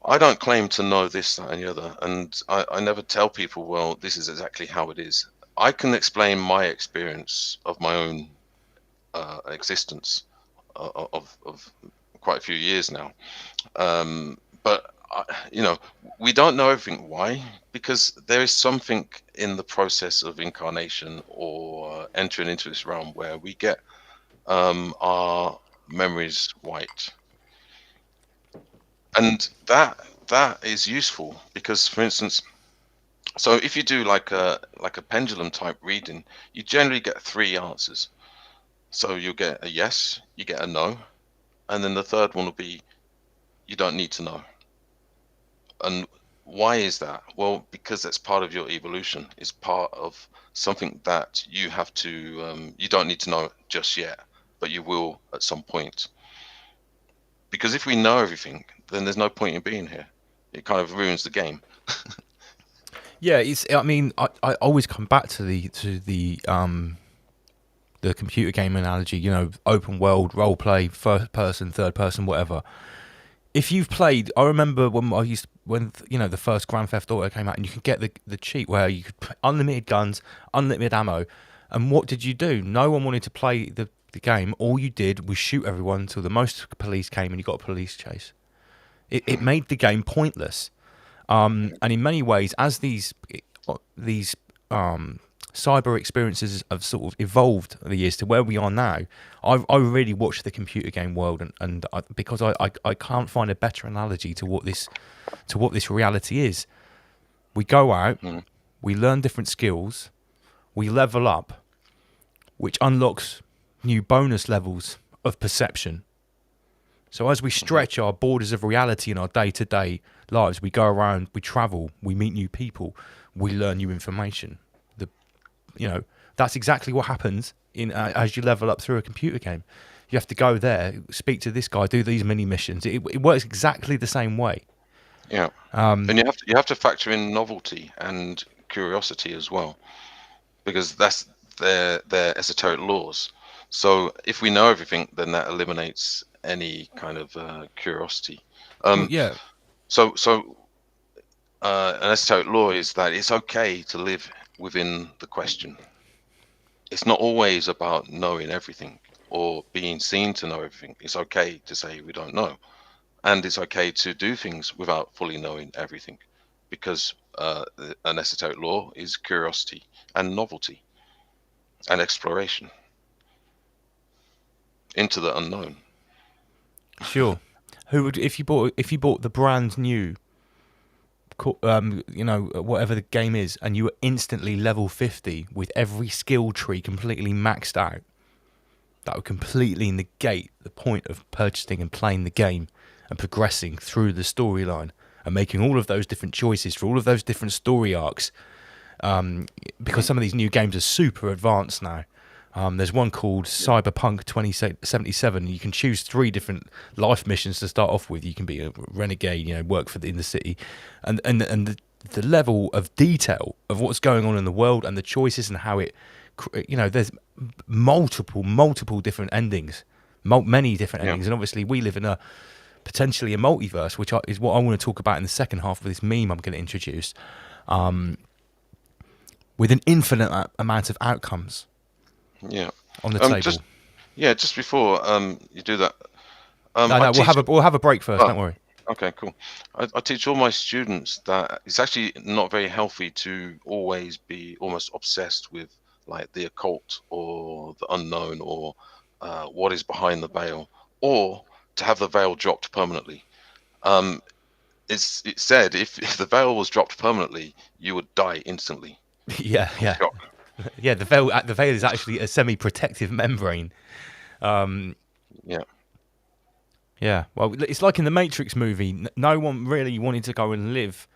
S3: I don't claim to know this, that, and the other, and I never tell people, well, this is exactly how it is. I can explain my experience of my own existence of quite a few years now, but we don't know everything. Why? Because there is something in the process of incarnation or entering into this realm where we get our memories wiped, and that is useful because, for instance, so if you do like a pendulum type reading, you generally get 3 answers. So you'll get a yes, you get a no, and then the third one will be you don't need to know. And why is that? Well, because that's part of your evolution. It's part of something that you have to, you don't need to know just yet, but you will at some point. Because if we know everything, then there's no point in being here. It kind of ruins the game.
S1: Yeah, I mean, I always come back to the computer game analogy. Open world, role play, first person, third person, whatever. If you've played, I remember when the first Grand Theft Auto came out, and you could get the cheat where you could put unlimited guns, unlimited ammo, and what did you do? No one wanted to play the game. All you did was shoot everyone until the most police came, and you got a police chase. It made the game pointless. And in many ways, as these cyber experiences have sort of evolved over the years to where we are now, I really watch the computer game world, and because I can't find a better analogy to what this reality is. We go out, we learn different skills, we level up, which unlocks new bonus levels of perception. So as we stretch our borders of reality in our day-to-day lives, we go around, we travel, we meet new people, we learn new information. That's exactly what happens as you level up through a computer game. You have to go there, speak to this guy, do these mini missions. It works exactly the same way.
S3: Yeah, and you have to factor in novelty and curiosity as well, because that's their esoteric laws. So if we know everything, then that eliminates any kind of curiosity.
S1: Yeah.
S3: So an esoteric law is that it's okay to live within the question. It's not always about knowing everything or being seen to know everything. It's okay to say we don't know, and it's okay to do things without fully knowing everything, because an esoteric law is curiosity and novelty and exploration into the unknown.
S1: Sure. Who would, if you bought the brand new, whatever the game is, and you were instantly level 50 with every skill tree completely maxed out, that would completely negate the point of purchasing and playing the game and progressing through the storyline and making all of those different choices for all of those different story arcs. Because some of these new games are super advanced now. There's one called Cyberpunk 2077. You can choose 3 different life missions to start off with. You can be a renegade, work in the city, and the level of detail of what's going on in the world and the choices and how it, there's multiple different endings, many different endings, and obviously we live in potentially a multiverse, which is what I want to talk about in the second half of this meme I'm going to introduce, with an infinite amount of outcomes.
S3: Yeah,
S1: on the table.
S3: Just before you do that,
S1: no, we'll have a break first. Don't worry.
S3: Okay, cool. I teach all my students that it's actually not very healthy to always be almost obsessed with like the occult or the unknown or what is behind the veil, or to have the veil dropped permanently. It's said if the veil was dropped permanently, you would die instantly.
S1: Yeah. Yeah, the veil is actually a semi-protective membrane.
S3: Yeah.
S1: Yeah. Well, it's like in the Matrix movie. No one really wanted to go and live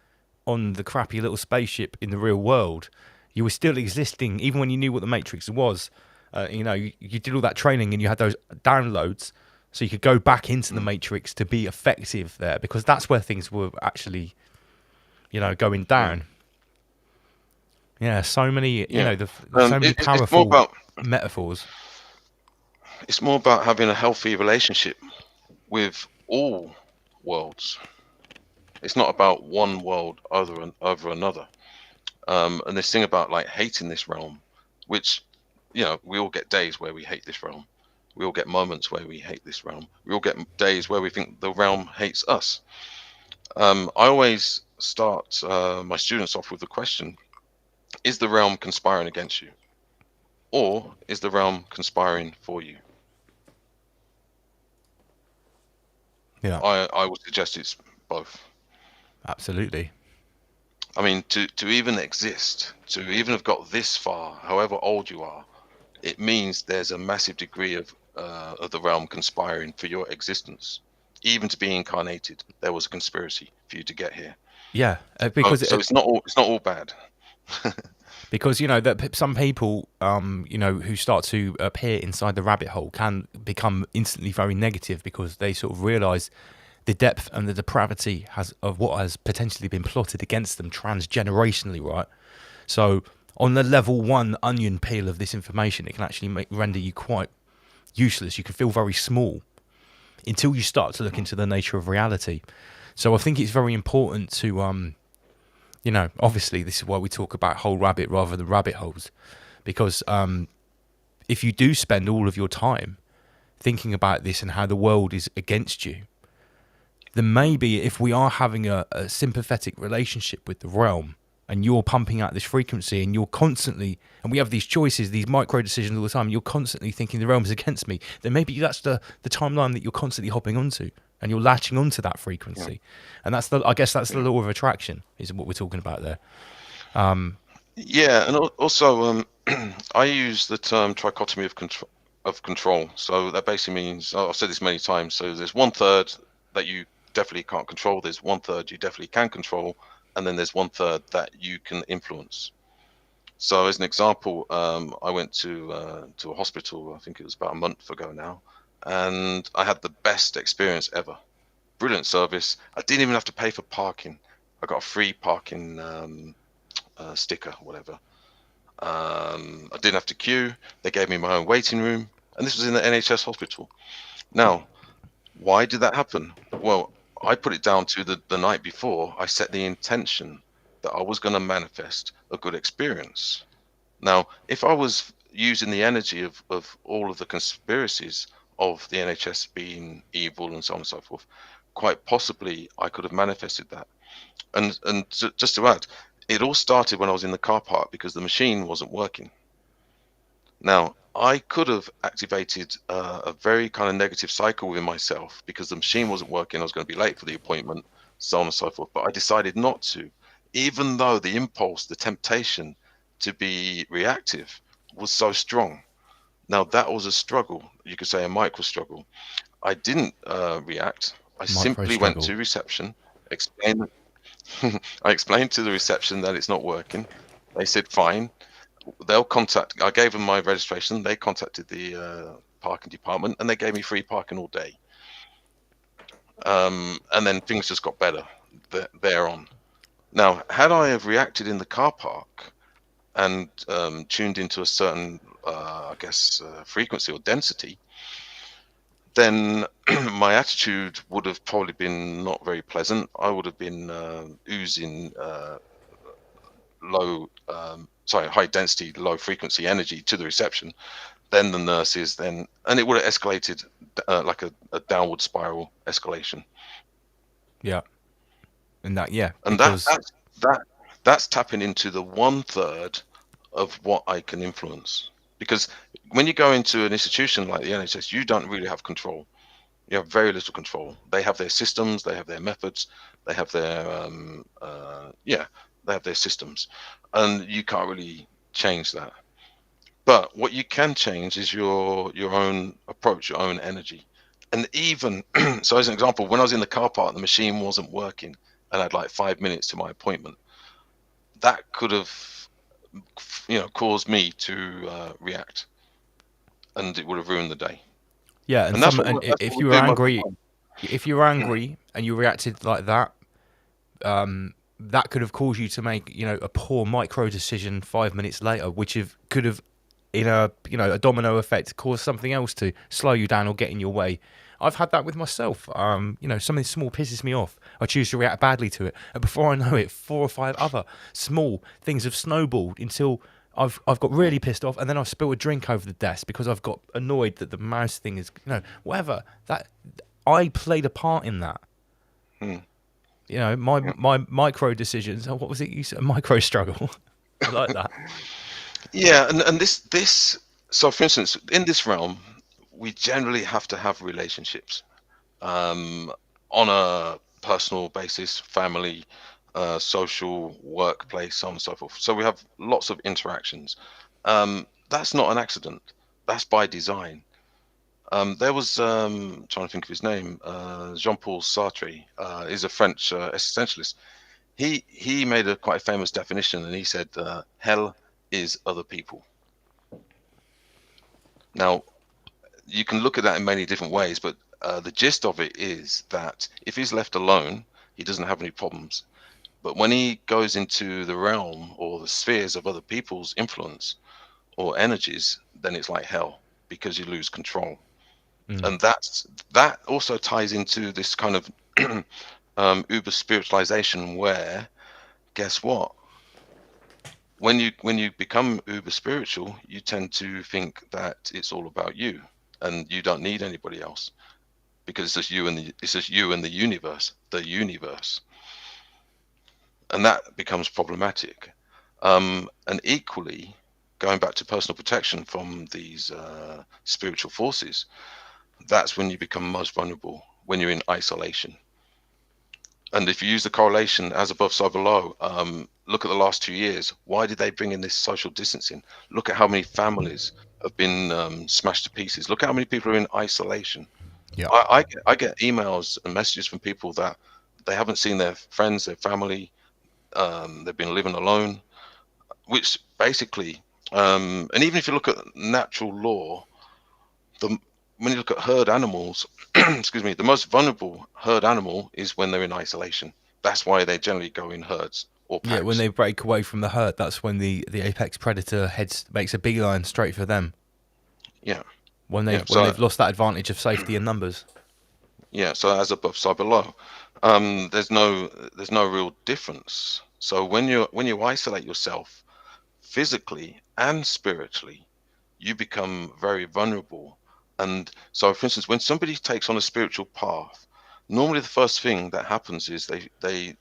S1: on the crappy little spaceship in the real world. You were still existing, even when you knew what the Matrix was. You did all that training and you had those downloads, so you could go back into the Matrix to be effective there, because that's where things were actually, going down. Yeah, so many,
S3: Yeah.
S1: so many
S3: It's more
S1: powerful
S3: about
S1: metaphors.
S3: having a healthy relationship with all worlds. It's not about one world over another. And this thing about like hating this realm, which, we all get days where we hate this realm. We all get moments where we hate this realm. We all get days where we think the realm hates us. I always start my students off with the question: is the realm conspiring against you, or is the realm conspiring for you?
S1: Yeah,
S3: I would suggest it's both.
S1: absolutely.
S3: I mean, to even exist, to even have got this far, however old you are, it means there's a massive degree of the realm conspiring for your existence. Even to be incarnated, there was a conspiracy for you to get here.
S1: Yeah,
S3: So,
S1: because
S3: so it's not all bad.
S1: that some people, who start to appear inside the rabbit hole can become instantly very negative, because they sort of realise the depth and the depravity of what has potentially been plotted against them transgenerationally, right? So on the level one onion peel of this information, it can actually render you quite useless. You can feel very small until you start to look into the nature of reality. So I think it's very important to obviously this is why we talk about whole rabbit rather than rabbit holes, because if you do spend all of your time thinking about this and how the world is against you, then maybe if we are having a sympathetic relationship with the realm, and you're pumping out this frequency, and you're constantly, and we have these choices, these micro decisions all the time, you're constantly thinking the realm is against me, then maybe that's the timeline that you're constantly hopping onto, and you're latching onto that frequency. And I guess that's the law of attraction, is what we're talking about there.
S3: Yeah, and also I use the term trichotomy of control. So that basically means, I've said this many times. So there's 1/3 that you definitely can't control. There's 1/3 you definitely can control, and then there's 1/3 that you can influence. So as an example, I went to a hospital. I think it was about a month ago now, and I had the best experience ever. Brilliant service. I didn't even have to pay for parking. I got a free parking sticker, whatever. I didn't have to queue. They gave me my own waiting room, and this was in the NHS hospital. Now, why did that happen? Well, I put it down to the night before. I set the intention that I was going to manifest a good experience. Now, if I was using the energy of all of the conspiracies of the NHS being evil and so on and so forth, quite possibly I could have manifested that. And just to add, it all started when I was in the car park because the machine wasn't working. Now, I could have activated a very kind of negative cycle within myself because the machine wasn't working. I was going to be late for the appointment, so on and so forth. But I decided not to, even though the impulse, the temptation to be reactive was so strong. Now, that was a struggle. You could say a micro struggle. I didn't react. I
S1: Micro
S3: simply went
S1: struggle.
S3: to reception, explained. I explained to the reception that it's not working. They said fine. They'll contact. I gave them my registration. They contacted the parking department, and they gave me free parking all day. And then things just got better thereon. Now, had I have reacted in the car park and tuned into a certain, I guess, frequency or density, then my attitude would have probably been not very pleasant. I would have been oozing high density, low frequency energy to the reception, then the nurses, and it would have escalated like a downward spiral escalation.
S1: Yeah. And that,
S3: And
S1: because
S3: that's tapping into the 1/3 of what I can influence. Because when you go into an institution like the NHS, you don't really have control. You have very little control. They have their systems, they have their methods, they have their they have their systems, and you can't really change that. But what you can change is your own approach, your own energy. And even so, as an example, when I was in the car park, the machine wasn't working, and I had like 5 minutes to my appointment. That could have, caused me to react, and it would have ruined the day.
S1: Yeah, and
S3: And that's
S1: some,
S3: what
S1: and
S3: that's what
S1: if
S3: we
S1: you were
S3: do most of the
S1: angry,
S3: time.
S1: if you were angry and you reacted like that, that could have caused you to make, a poor micro decision 5 minutes later, which could have, in a domino effect, caused something else to slow you down or get in your way. I've had that with myself. Something small pisses me off. I choose to react badly to it, and before I know it, 4 or 5 other small things have snowballed until I've got really pissed off, and then I've spilled a drink over the desk because I've got annoyed that the mouse thing is, whatever. That I played a part in that.
S3: Hmm.
S1: My micro decisions. Oh, what was it you said? Micro struggle. I like that.
S3: Yeah, and this. So, for instance, in this realm, we generally have to have relationships on a personal basis, family, social, workplace, so on and so forth. So we have lots of interactions. That's not an accident. That's by design. There was trying to think of his name, Jean-Paul Sartre. Is a French existentialist. He made a quite famous definition, and he said, "Hell is other people." Now, you can look at that in many different ways, but the gist of it is that if he's left alone, he doesn't have any problems. But when he goes into the realm or the spheres of other people's influence or energies, then it's like hell because you lose control. And that also ties into this kind of uber spiritualization, where guess what? When you become uber spiritual, you tend to think that it's all about you and you don't need anybody else because it's just you and the universe, and that becomes problematic. And equally, going back to personal protection from these spiritual forces, that's when you become most vulnerable, when you're in isolation. And if you use the correlation as above, so below, look at the last 2 years. Why did they bring in this social distancing? Look at how many families have been smashed to pieces. Look at how many people are in isolation.
S1: Yeah.
S3: I get emails and messages from people that they haven't seen their friends, their family. They've been living alone, which basically, and even if you look at natural law, the when you look at herd animals, excuse me, the most vulnerable herd animal is when they're in isolation. That's why they generally go in herds or
S1: Yeah, when
S3: packs.
S1: they break away from the herd, that's when the apex predator makes a beeline straight for them.
S3: Yeah,
S1: When
S3: yeah.
S1: they've lost that advantage of safety in numbers.
S3: Yeah, so as above, so below. There's no real difference. So when you isolate yourself physically and spiritually, you become very vulnerable. And so, for instance, when somebody takes on a spiritual path, normally the first thing that happens is they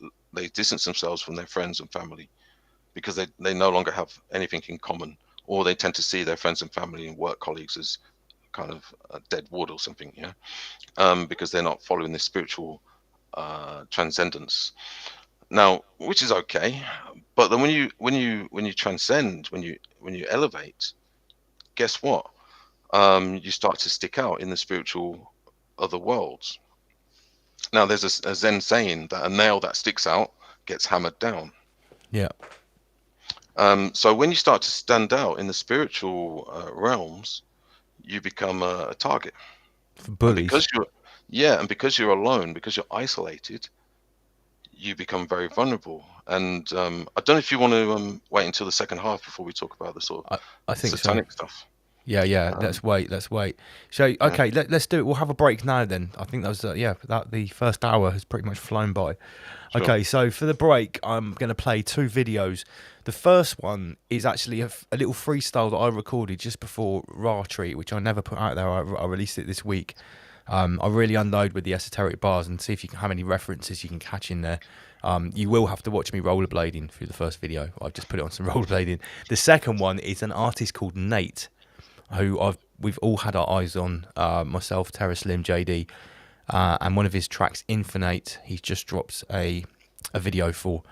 S3: distance themselves from their friends and family because they no longer have anything in common, or they tend to see their friends and family and work colleagues as kind of dead wood or something, because they're not following this spiritual transcendence. Now, which is okay, but then when you transcend, when you elevate, guess what? You start to stick out in the spiritual other worlds. Now, there's a Zen saying that a nail that sticks out gets hammered down.
S1: Yeah.
S3: So when you start to stand out in the spiritual realms, you become a target.
S1: For
S3: And
S1: bullies.
S3: because you're alone, because you're isolated, you become very vulnerable. And I don't know if you want to wait until the second half before we talk about the sort of
S1: I think so.
S3: satanic stuff.
S1: Yeah.
S3: Um,
S1: Let's wait. So,
S3: yeah,
S1: okay, let's do it. We'll have a break now then. I think that was, that the first hour has pretty much flown by.
S3: sure.
S1: Okay, so for the break, I'm going to play 2 videos. The first one is actually a little freestyle that I recorded just before Ra Treat, which I never put out there. I released it this week. I really unload with the esoteric bars and see if you can have any references you can catch in there. You will have to watch me rollerblading through the first video. I've just put it on some rollerblading. The second one is an artist called Nate, who we've all had our eyes on. Myself, Terra Slim, JD, and one of his tracks, Infinite, he's just dropped a video for.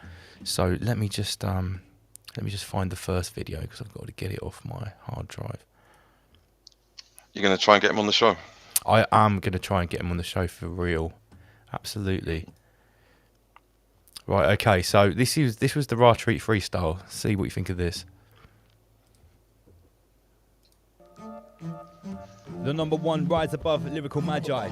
S1: So let me just find the first video because I've got to get it off my hard drive.
S3: You're going to try and get him on the show.
S1: I am going to try and get him on the show for real. Absolutely. Right, okay, so this was the Ra Treat freestyle. See what you think of this.
S2: The number one rise above lyrical magi.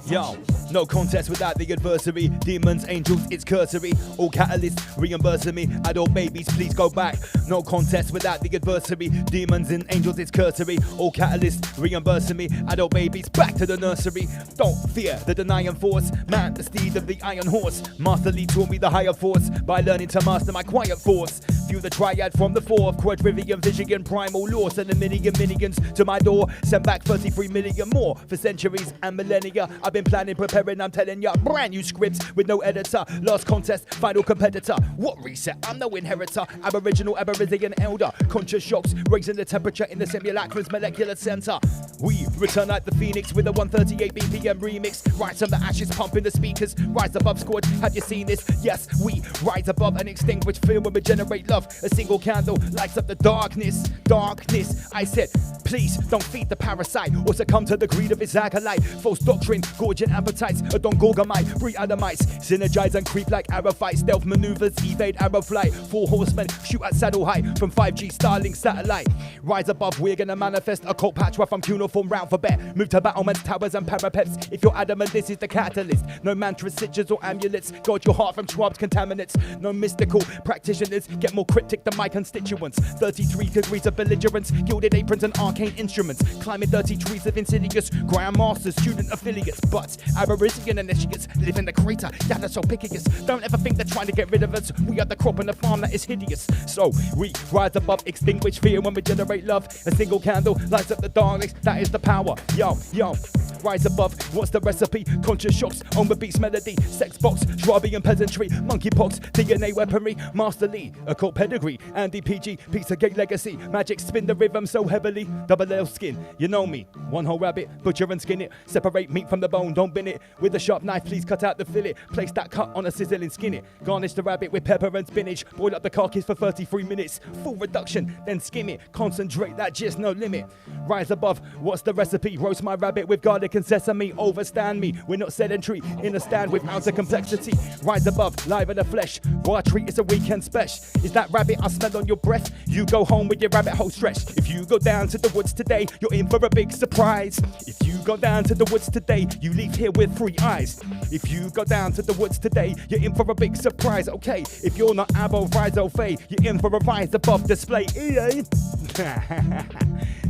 S2: Yo, no contest without the adversary. Demons, angels, it's cursory. All catalysts reimbursing me. Adult babies, please go back. No contest without the adversary. Demons and angels, it's cursory. All catalysts reimbursing me. Adult babies, back to the nursery. Don't fear the denying force. Man, the steed of the iron horse. Master Lee taught me the higher force by learning to master my quiet force. View the triad from the fourth. Quadrivium, vision, primal law. Send a minions to my door. Send back 33 million more for centuries and millennia. I've been planning, preparing, I'm telling ya. Brand new scripts with no editor. Last contest, final competitor. What reset? I'm no inheritor. Aboriginal, Aborizian elder. Conscious shocks, raising the temperature in the simulacrum's molecular center. We return like the phoenix with a 138 BPM remix. Rise from the ashes, pumping the speakers. Rise above squad, have you seen this? Yes, we rise above and extinguish fear when we generate love. A single candle lights up the darkness. Darkness, I said, please don't feed the parasite or succumb to the greed of his acolyte. False doctrine, gorging appetites, a don gorgamite, breed adamites, synergize and creep like arrow fight, stealth maneuvers, evade arrow flight, 4 horsemen shoot at saddle height from 5G Starlink satellite. Rise above, we're gonna manifest a cult patchwork from cuneiform round for bet. Move to battlements, towers and parapets. If you're adamant, this is the catalyst. No mantras, sigils or amulets. Guard your heart from shrubs, contaminants. No mystical practitioners get more cryptic than my constituents. 33 degrees of belligerence, gilded aprons and arcane instruments. Climbing 30 trees of insidious grandmasters, student affiliates. But Aborigine initiates live in the crater. Yeah, that's so pickiest. Don't ever think they're trying to get rid of us. We are the crop on the farm that is hideous. So we rise above, extinguish fear when we generate love. A single candle lights up the darkness. That is the power. Yo, yo. Rise above, what's the recipe? Conscious shocks, on the beat's melody. Sex box, shrubby and peasantry. Monkeypox, DNA weaponry. Master Lee, occult pedigree. Andy PG, piece of gay legacy. Magic spin the rhythm so heavily. Double L skin, you know me. One whole rabbit, butcher and skin it. Separate meat from the bone, don't bin it. With a sharp knife, please cut out the fillet. Place that cut on a sizzling skin it. Garnish the rabbit with pepper and spinach. Boil up the carcass for 33 minutes. Full reduction, then skim it. Concentrate, that just no limit. Rise above, what's the recipe? Roast my rabbit with garlic and sesame. Overstand me, we're not sedentary. In a stand with ounce of complexity. Rise above, live in the flesh. Raw treat is a weekend special. Is that rabbit I smell on your breath? You go home with your rabbit hole stretched. If you go down to the woods today, you're in for a big surprise. If you go down to the woods today, you leave here with 3 eyes. If you go down to the woods today, you're in for a big surprise. Okay, if you're not Abo, Rise, or Faye, you're in for a rise above display. EA.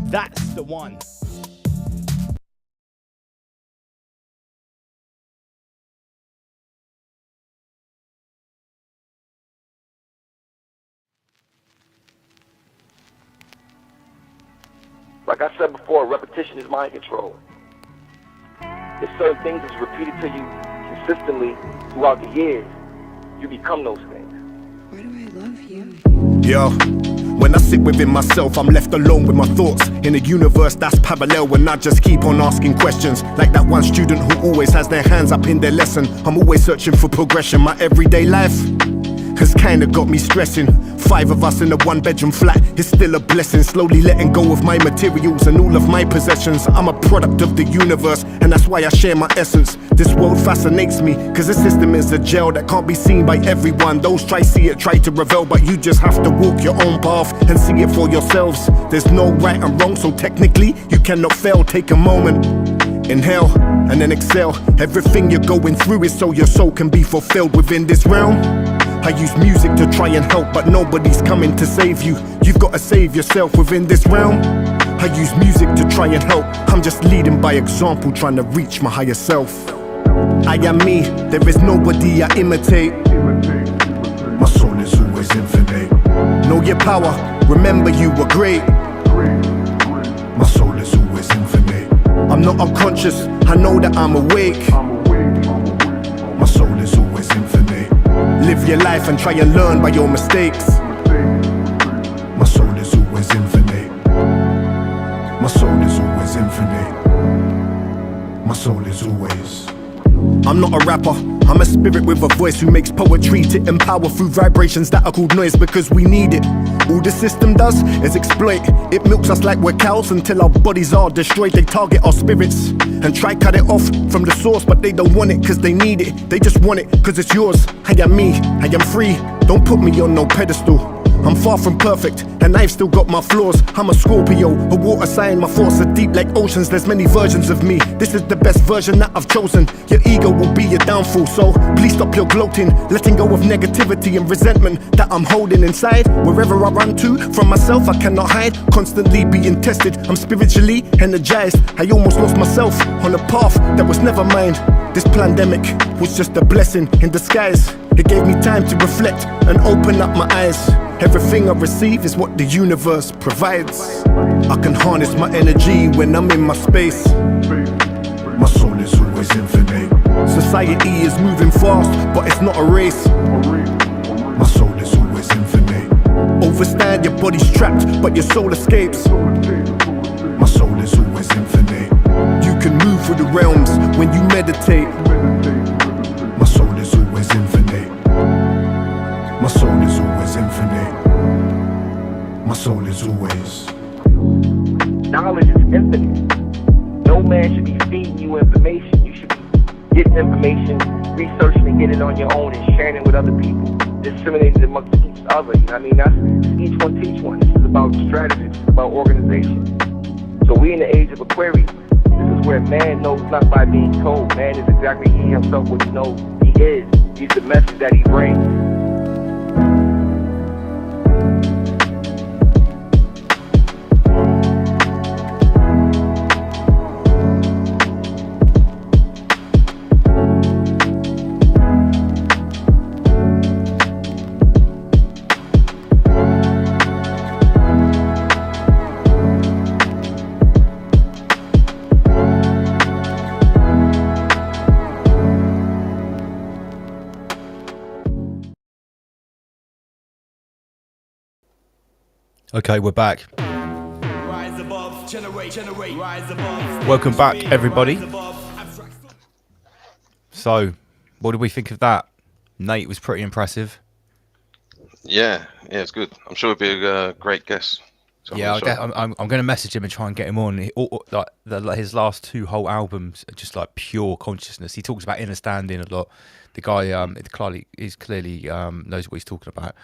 S2: That's the one.
S4: Like I said before, repetition is mind control. If certain things is repeated to you consistently throughout the years, you become those things.
S5: Why do I love you?
S6: Yo, when I sit within myself, I'm left alone with my thoughts. In a universe that's parallel, when I just keep on asking questions. Like that one student who always has their hands up in their lesson. I'm always searching for progression. My everyday life has kinda got me stressing. 5 of us in a 1-bedroom flat, it's still a blessing. Slowly letting go of my materials and all of my possessions. I'm a product of the universe, and that's why I share my essence. This world fascinates me, cause the system is a jail that can't be seen by everyone. Those try see it, try to revel, but you just have to walk your own path and see it for yourselves. There's no right and wrong, so technically you cannot fail. Take a moment, inhale, and then exhale. Everything you're going through is so your soul can be fulfilled within this realm. I use music to try and help, but nobody's coming to save you. You've got to save yourself within this realm. I use music to try and help. I'm just leading by example, trying to reach my higher self. I am me, there is nobody I imitate. My soul is always infinite. Know your power, remember you were great. My soul is always infinite. I'm not unconscious, I know that I'm awake. My soul is always infinite. Live your life and try and learn by your mistakes. My soul is always infinite. My soul is always infinite. My soul is always. I'm not a rapper, I'm a spirit with a voice who makes poetry to empower through vibrations that are called noise because we need it. All the system does is exploit. It milks us like we're cows until our bodies are destroyed. They target our spirits and try cut it off from the source, but they don't want it cause they need it. They just want it cause it's yours. I am me, I am free. Don't put me on no pedestal. I'm far from perfect, and I've still got my flaws. I'm a Scorpio, a water sign. My thoughts are deep like oceans. There's many versions of me. This is the best version that I've chosen. Your ego will be your downfall, so please stop your gloating. Letting go of negativity and resentment that I'm holding inside. Wherever I run to, from myself I cannot hide. Constantly being tested, I'm spiritually energized. I almost lost myself on a path that was never mine. This pandemic was just a blessing in disguise. It gave me time to reflect and open up my eyes. Everything I receive is what the universe provides. I can harness my energy when I'm in my space. My soul is always infinite. Society is moving fast, but it's not a race. My soul is always infinite. Overstand, your body's trapped, but your soul escapes. My soul is always infinite. You can move through the realms when you meditate. My soul is always infinite. My soul is always infinite. My soul is always.
S4: Knowledge is infinite. No man should be feeding you information. You should be getting information, researching and getting it on your own and sharing it with other people, disseminating it amongst each other. You know what I mean? That's each one teach one. This is about strategy. This is about organization. So we in the age of Aquarius. This is where man knows not by being told. Man is exactly he himself what he knows he is. He's the message that he brings.
S1: Okay, we're back.
S2: Rise above, generate, rise above.
S1: Welcome back, everybody. So, what did we think of that? Nate was pretty impressive.
S3: Yeah, it's good. I'm sure it'd be a great guest.
S1: Yeah, I'm going to message him and try and get him on. His last two whole albums are just like pure consciousness. He talks about inner standing a lot. The guy clearly knows what he's talking about.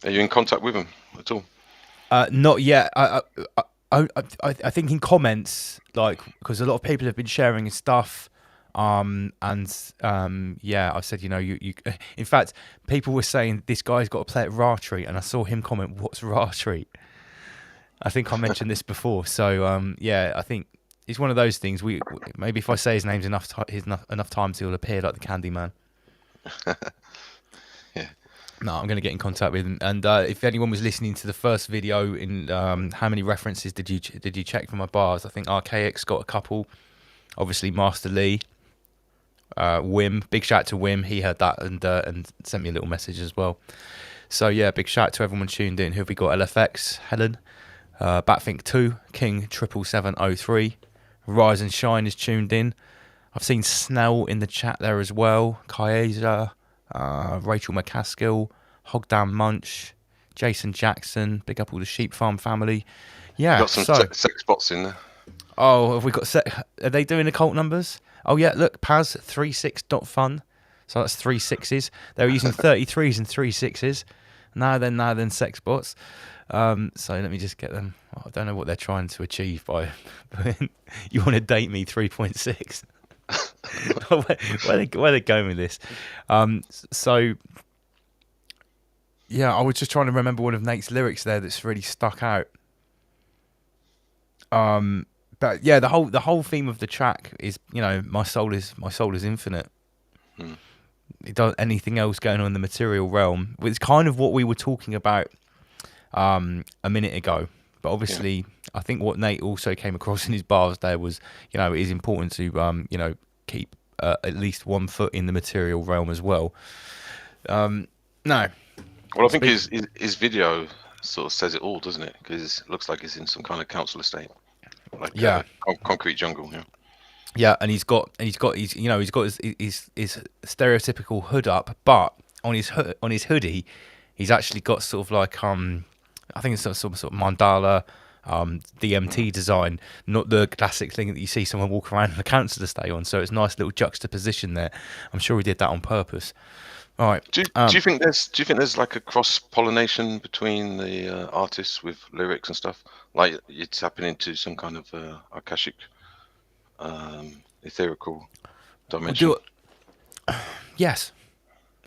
S3: Are you in contact with him at all?
S1: Not yet. I think in comments, like, because a lot of people have been sharing his stuff, I said, you. In fact, people were saying this guy's got to play at Ratri, and I saw him comment, "What's Ratri?" I think I mentioned this before. So I think it's one of those things. We maybe if I say his name's enough times, he'll appear like the Candyman. No, I'm going to get in contact with him. And if anyone was listening to the first video, in how many references did you check for my bars? I think Archaics got a couple. Obviously, Master Lee, Wim. Big shout out to Wim. He heard that and sent me a little message as well. So yeah, big shout out to everyone tuned in. Who have we got? LFX, Helen, Batthink 2, King 77703, Rise and Shine is tuned in. I've seen Snell in the chat there as well. Kaiser. Rachel McCaskill, Hogdown Munch, Jason Jackson, big up all the Sheep Farm family. Yeah,
S3: got some sex bots in there.
S1: Oh, have we got are they doing occult numbers? Oh yeah, look, Paz 36.fun. So that's 3 6s. They were using 33s and 3 6s. Now then sex bots. So let me just get them. Oh, I don't know what they're trying to achieve by you want to date me 3.6. where are they going with this? So yeah, I was just trying to remember one of Nate's lyrics there that's really stuck out. But yeah, the whole theme of the track is, my soul is infinite. It does anything else going on in the material realm. It's kind of what we were talking about a minute ago. But obviously, I think what Nate also came across in his bars there was, it is important to, keep at least 1 foot in the material realm as well. No.
S3: Well, I think his video sort of says it all, doesn't it? Because it looks like he's in some kind of council estate, like concrete jungle.
S1: Yeah, and he's got his stereotypical hood up, but on his hoodie, He's actually got sort of like I think it's some sort of mandala, DMT design, not the classic thing that you see someone walk around in a counselor stay on. So it's a nice little juxtaposition there. I'm sure he did that on purpose. All right.
S3: Do you think there's like a cross pollination between the artists with lyrics and stuff? Like you're tapping into some kind of Akashic, etherical dimension.
S1: Yes,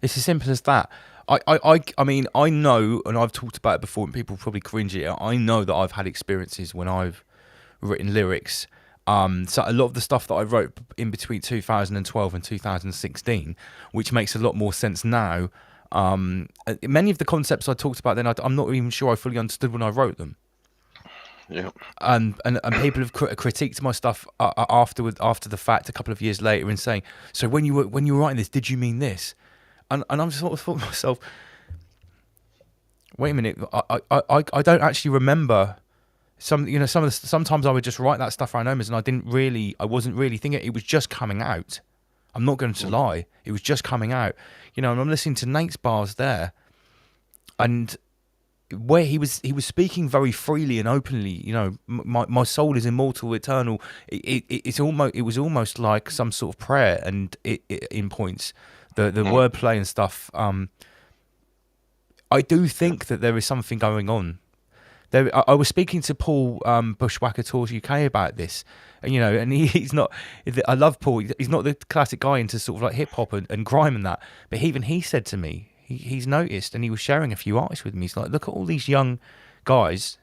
S1: it's as simple as that. I mean, I know, and I've talked about it before, and people probably cringe at it. I know that I've had experiences when I've written lyrics. So a lot of the stuff that I wrote in between 2012 and 2016, which makes a lot more sense now. Many of the concepts I talked about then, I'm not even sure I fully understood when I wrote them.
S3: Yeah.
S1: And people have critiqued my stuff after the fact, a couple of years later, and saying, so when you were writing this, did you mean this? And I'm sort of thought to myself, wait a minute, I don't actually remember sometimes I would just write that stuff randomly, and I wasn't really thinking. It was just coming out. I'm not going to lie, it was just coming out. And I'm listening to Nate's bars there, and where he was speaking very freely and openly. My soul is immortal, eternal. It was almost like some sort of prayer, and in points, the wordplay and stuff. I do think that there is something going on. I was speaking to Paul Bushwhacker Tours UK about this, and he's not. I love Paul. He's not the classic guy into sort of like hip hop and grime and that. But even he said to me, he's noticed, and he was sharing a few artists with me. He's like, look at all these young guys.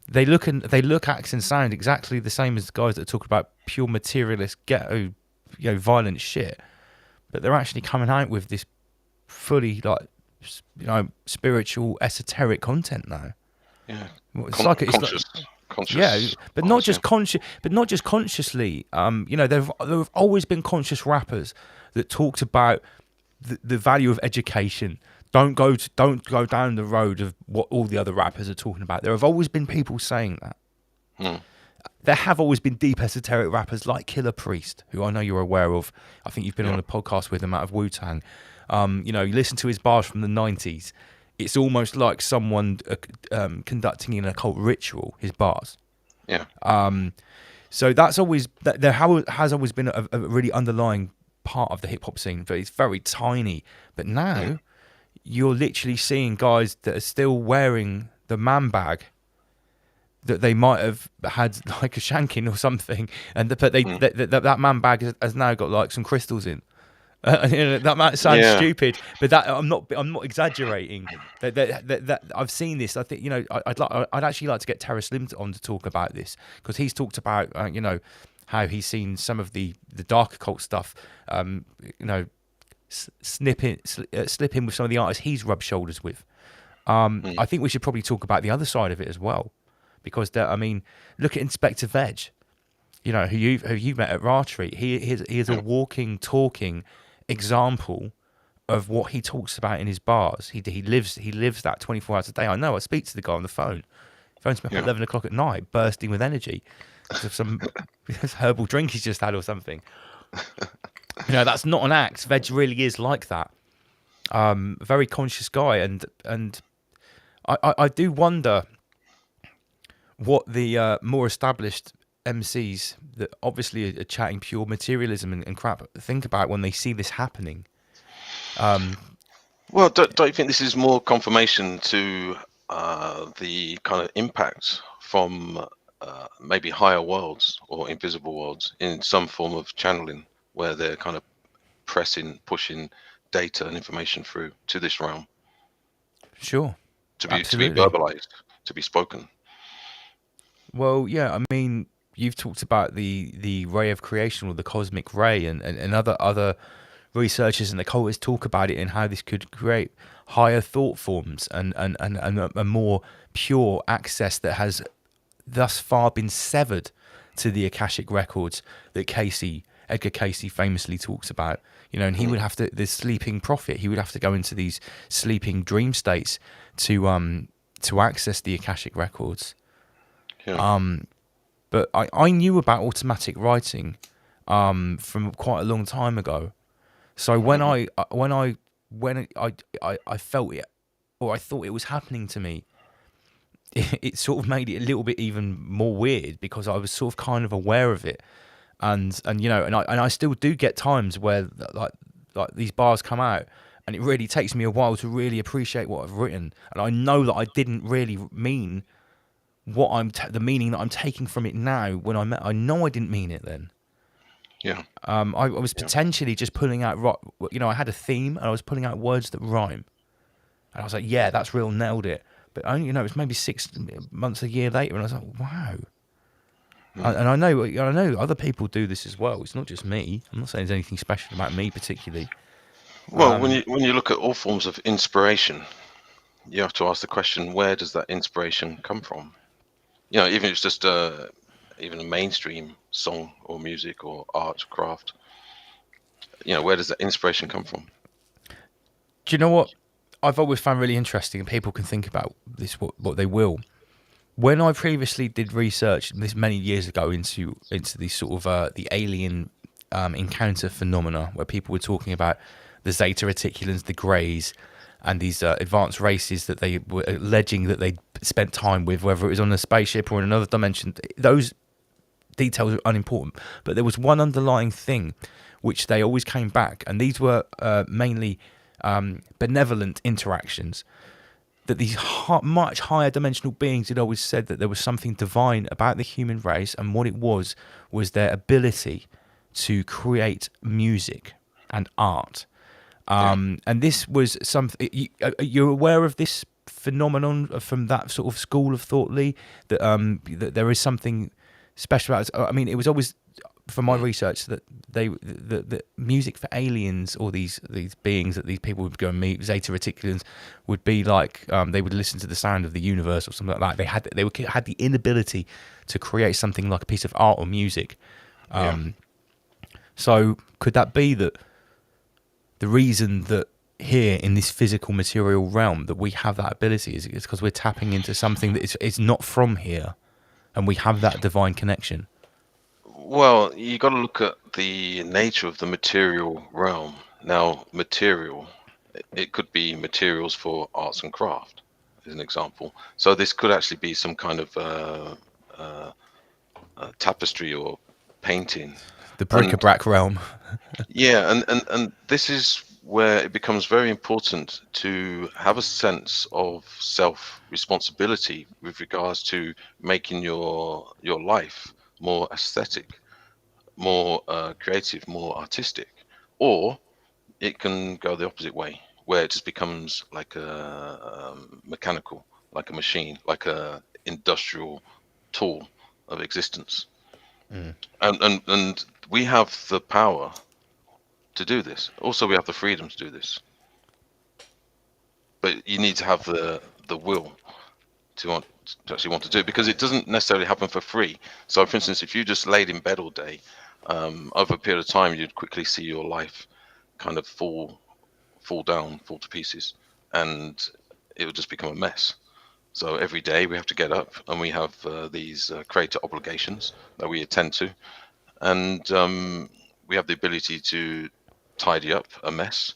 S1: They look, act, and sound exactly the same as the guys that talk about pure materialist ghetto, violent shit. But they're actually coming out with this fully spiritual, esoteric content now.
S3: Yeah,
S1: conscious. Yeah, but not just conscious, but not just consciously. There have always been conscious rappers that talked about the value of education. Don't go down the road of what all the other rappers are talking about. There have always been people saying that. There have always been deep esoteric rappers like Killer Priest, who I know you're aware of. I think you've been on a podcast with him out of Wu-Tang. You listen to his bars from the 90s. It's almost like someone conducting an occult ritual, his bars.
S3: Yeah.
S1: So that's always, there has always been a really underlying part of the hip hop scene, but it's very tiny. But now you're literally seeing guys that are still wearing the man bag that they might have had like a shanking or something, but that man bag has now got like some crystals in. That might sound stupid, but that I'm not exaggerating. That I've seen this. I think I'd actually like to get Terra Slim on to talk about this, because he's talked about how he's seen some of the dark occult stuff. Slip in with some of the artists he's rubbed shoulders with. I think we should probably talk about the other side of it as well, because look at Inspector Veg. Who you met at Ratri. He is a walking, talking example of what he talks about in his bars. He lives that 24 hours a day. I know. I speak to the guy on the phone. He phones me up at 11 o'clock at night, bursting with energy because of some herbal drink he's just had or something. That's not an act. Veg really is like that. Very conscious guy, and I do wonder what the more established MCs that obviously are chatting pure materialism and crap think about when they see this happening.
S3: Well, don't you think this is more confirmation to the kind of impact from maybe higher worlds or invisible worlds in some form of channeling, where they're kind of pushing data and information through to this realm?
S1: Sure.
S3: To be verbalized, to be spoken.
S1: Well, yeah, you've talked about the ray of creation, or the cosmic ray, and other researchers and occultists talk about it, and how this could create higher thought forms and a more pure access that has thus far been severed to the Akashic records that Edgar Casey famously talks about. And he would have to, the sleeping prophet, he would have to go into these sleeping dream states to access the Akashic records. Yeah. But I knew about automatic writing from quite a long time ago. So when I felt it or I thought it was happening to me, it sort of made it a little bit even more weird, because I was sort of kind of aware of it, and you know, and I still do get times where like these bars come out, and it really takes me a while to really appreciate what I've written, and I know that I didn't really mean what the meaning that I'm taking from it now. When I know I didn't mean it then.
S3: Yeah.
S1: I was potentially just pulling out, you know, I had a theme and I was pulling out words that rhyme, and I was like, yeah, that's real, nailed it. But only, you know, it was maybe 6 months, a year later, and I was like, wow. And I know other people do this as well. It's not just me. I'm not saying there's anything special about me particularly.
S3: Well, when you look at all forms of inspiration, you have to ask the question, where does that inspiration come from? You know, even if it's just even a mainstream song or music or art, craft, you know, where does that inspiration come from?
S1: Do you know what I've always found really interesting, and people can think about this what they will. When I previously did research this many years ago into these sort of the alien encounter phenomena, where people were talking about the Zeta Reticulans, the Greys, and these advanced races that they were alleging that they spent time with, whether it was on a spaceship or in another dimension, those details are unimportant. But there was one underlying thing which they always came back, and these were mainly benevolent interactions, that these much higher dimensional beings had always said that there was something divine about the human race, and what it was their ability to create music and art. And this was something. You're aware of this phenomenon from that sort of school of thought, Lee, that that there is something special about it. I mean, it was always, from my research, that the music for aliens, or these beings that these people would go and meet, Zeta Reticulans, would be like they would listen to the sound of the universe or something like that. They had the inability to create something like a piece of art or music. So could that be that the reason that here in this physical material realm that we have that ability is because we're tapping into something that is not from here, and we have that divine connection?
S3: Well, you got to look at the nature of the material realm. Now, material, it could be materials for arts and craft, as an example. So this could actually be some kind of tapestry or painting.
S1: The bric-a-brac realm.
S3: Yeah, and this is where it becomes very important to have a sense of self-responsibility with regards to making your life more aesthetic, more creative, more artistic. Or it can go the opposite way, where it just becomes like a mechanical, like a machine, like a industrial tool of existence. And we have the power to do this. Also, we have the freedom to do this. But you need to have the will to actually want to do it, because it doesn't necessarily happen for free. So, for instance, if you just laid in bed all day, over a period of time, you'd quickly see your life kind of fall down, fall to pieces, and it would just become a mess. So every day we have to get up, and we have these creator obligations that we attend to, and we have the ability to tidy up a mess,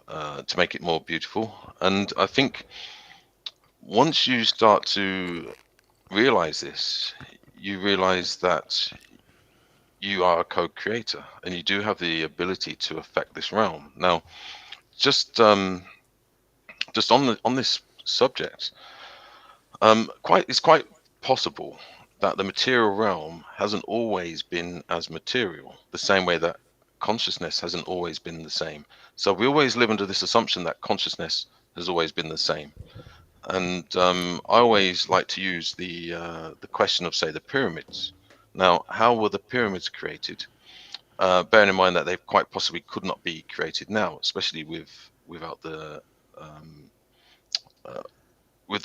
S3: to make it more beautiful. And I think once you start to realize this, you realize that you are a co-creator, and you do have the ability to affect this realm. Now, just on this subject, it's quite possible that the material realm hasn't always been as material, the same way that consciousness hasn't always been the same. So we always live under this assumption that consciousness has always been the same. And I always like to use the question of, say, the pyramids. Now, how were the pyramids created? Bearing in mind that they quite possibly could not be created now, especially without the with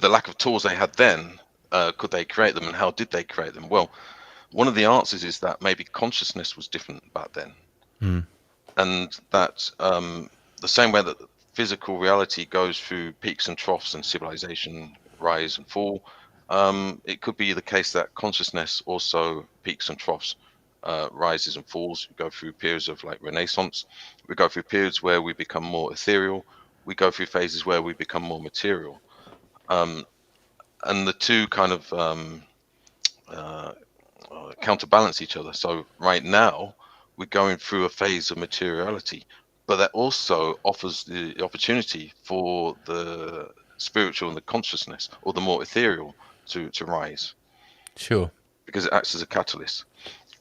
S3: the lack of tools they had then. Could they create them, and how did they create them? Well, one of the answers is that maybe consciousness was different back then, and that the same way that physical reality goes through peaks and troughs and civilization rise and fall, it could be the case that consciousness also peaks and troughs, rises and falls. We go through periods of like Renaissance. We go through periods where we become more ethereal, we go through phases where we become more material. And the two kind of counterbalance each other. So right now we're going through a phase of materiality, but that also offers the opportunity for the spiritual and the consciousness, or the more ethereal, to rise,
S1: Sure.
S3: because it acts as a catalyst.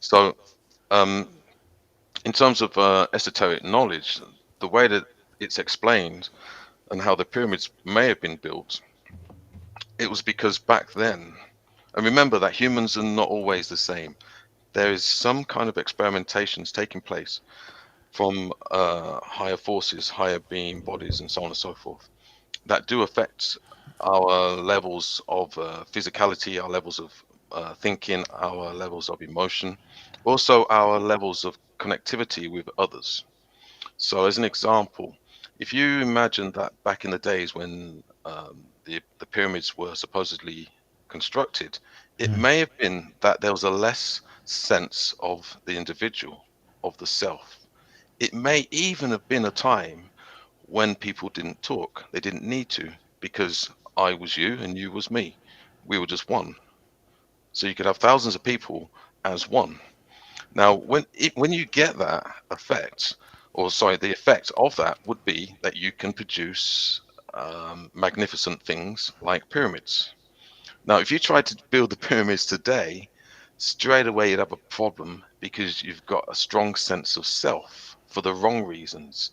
S3: So in terms of esoteric knowledge, the way that it's explained and how the pyramids may have been built, it was because back then, and remember that humans are not always the same. There is some kind of experimentations taking place from higher forces, higher being bodies, and so on and so forth, that do affect our levels of physicality, our levels of thinking, our levels of emotion, also our levels of connectivity with others. So as an example, if you imagine that back in the days when the pyramids were supposedly constructed, it may have been that there was a less sense of the individual, of the self. It may even have been a time when people didn't talk. They didn't need to, because I was you and you was me. We were just one. So you could have thousands of people as one. Now, when you get that effect, or sorry, the effect of that would be that you can produce magnificent things like pyramids. Now, if you tried to build the pyramids today, straight away you'd have a problem, because you've got a strong sense of self for the wrong reasons,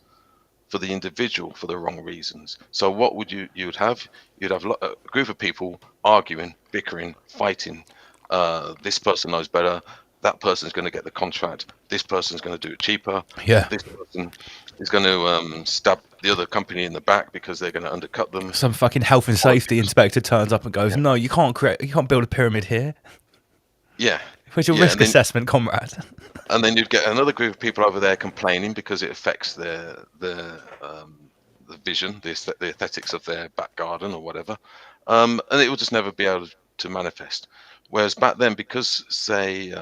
S3: for the individual for the wrong reasons. So what would you'd have a group of people arguing, bickering, fighting. This person knows better. That person's going to get the contract. This person's going to do it cheaper.
S1: Yeah.
S3: This person is going to stab the other company in the back because they're going to undercut them.
S1: Some fucking health and safety inspector turns up and goes, "No, you can't build a pyramid here.
S3: Yeah.
S1: Where's your risk assessment, comrade?"
S3: And then you'd get another group of people over there complaining because it affects the vision, the aesthetics of their back garden or whatever, and it will just never be able to manifest. Whereas back then, because say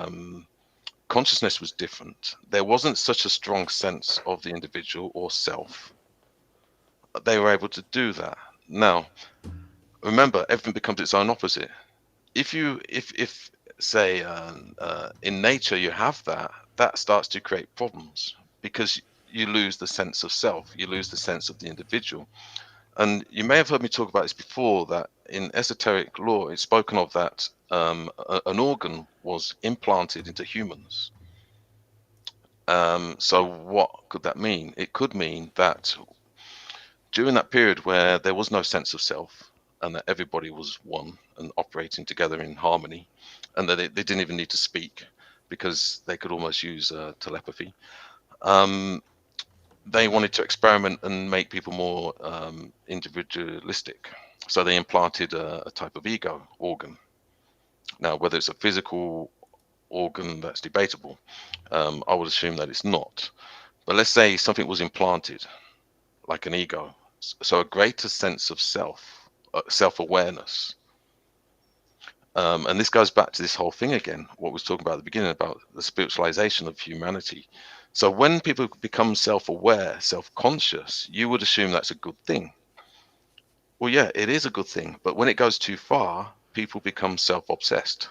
S3: consciousness was different, there wasn't such a strong sense of the individual or self. They were able to do that. Now, remember, everything becomes its own opposite. If say in nature you have that starts to create problems, because you lose the sense of self, you lose the sense of the individual. And you may have heard me talk about this before, that in esoteric law it's spoken of that an organ was implanted into humans. So what could that mean? It could mean that during that period where there was no sense of self, and that everybody was one and operating together in harmony, and that they didn't even need to speak, because they could almost use telepathy. They wanted to experiment and make people more individualistic. So they implanted a type of ego organ. Now, whether it's a physical organ, that's debatable. I would assume that it's not. But let's say something was implanted, like an ego. So a greater sense of self, self-awareness. And this goes back to this whole thing again, what we was talking about at the beginning, about the spiritualization of humanity. So when people become self-aware, self-conscious, you would assume that's a good thing. Well, yeah, it is a good thing. But when it goes too far, people become self-obsessed.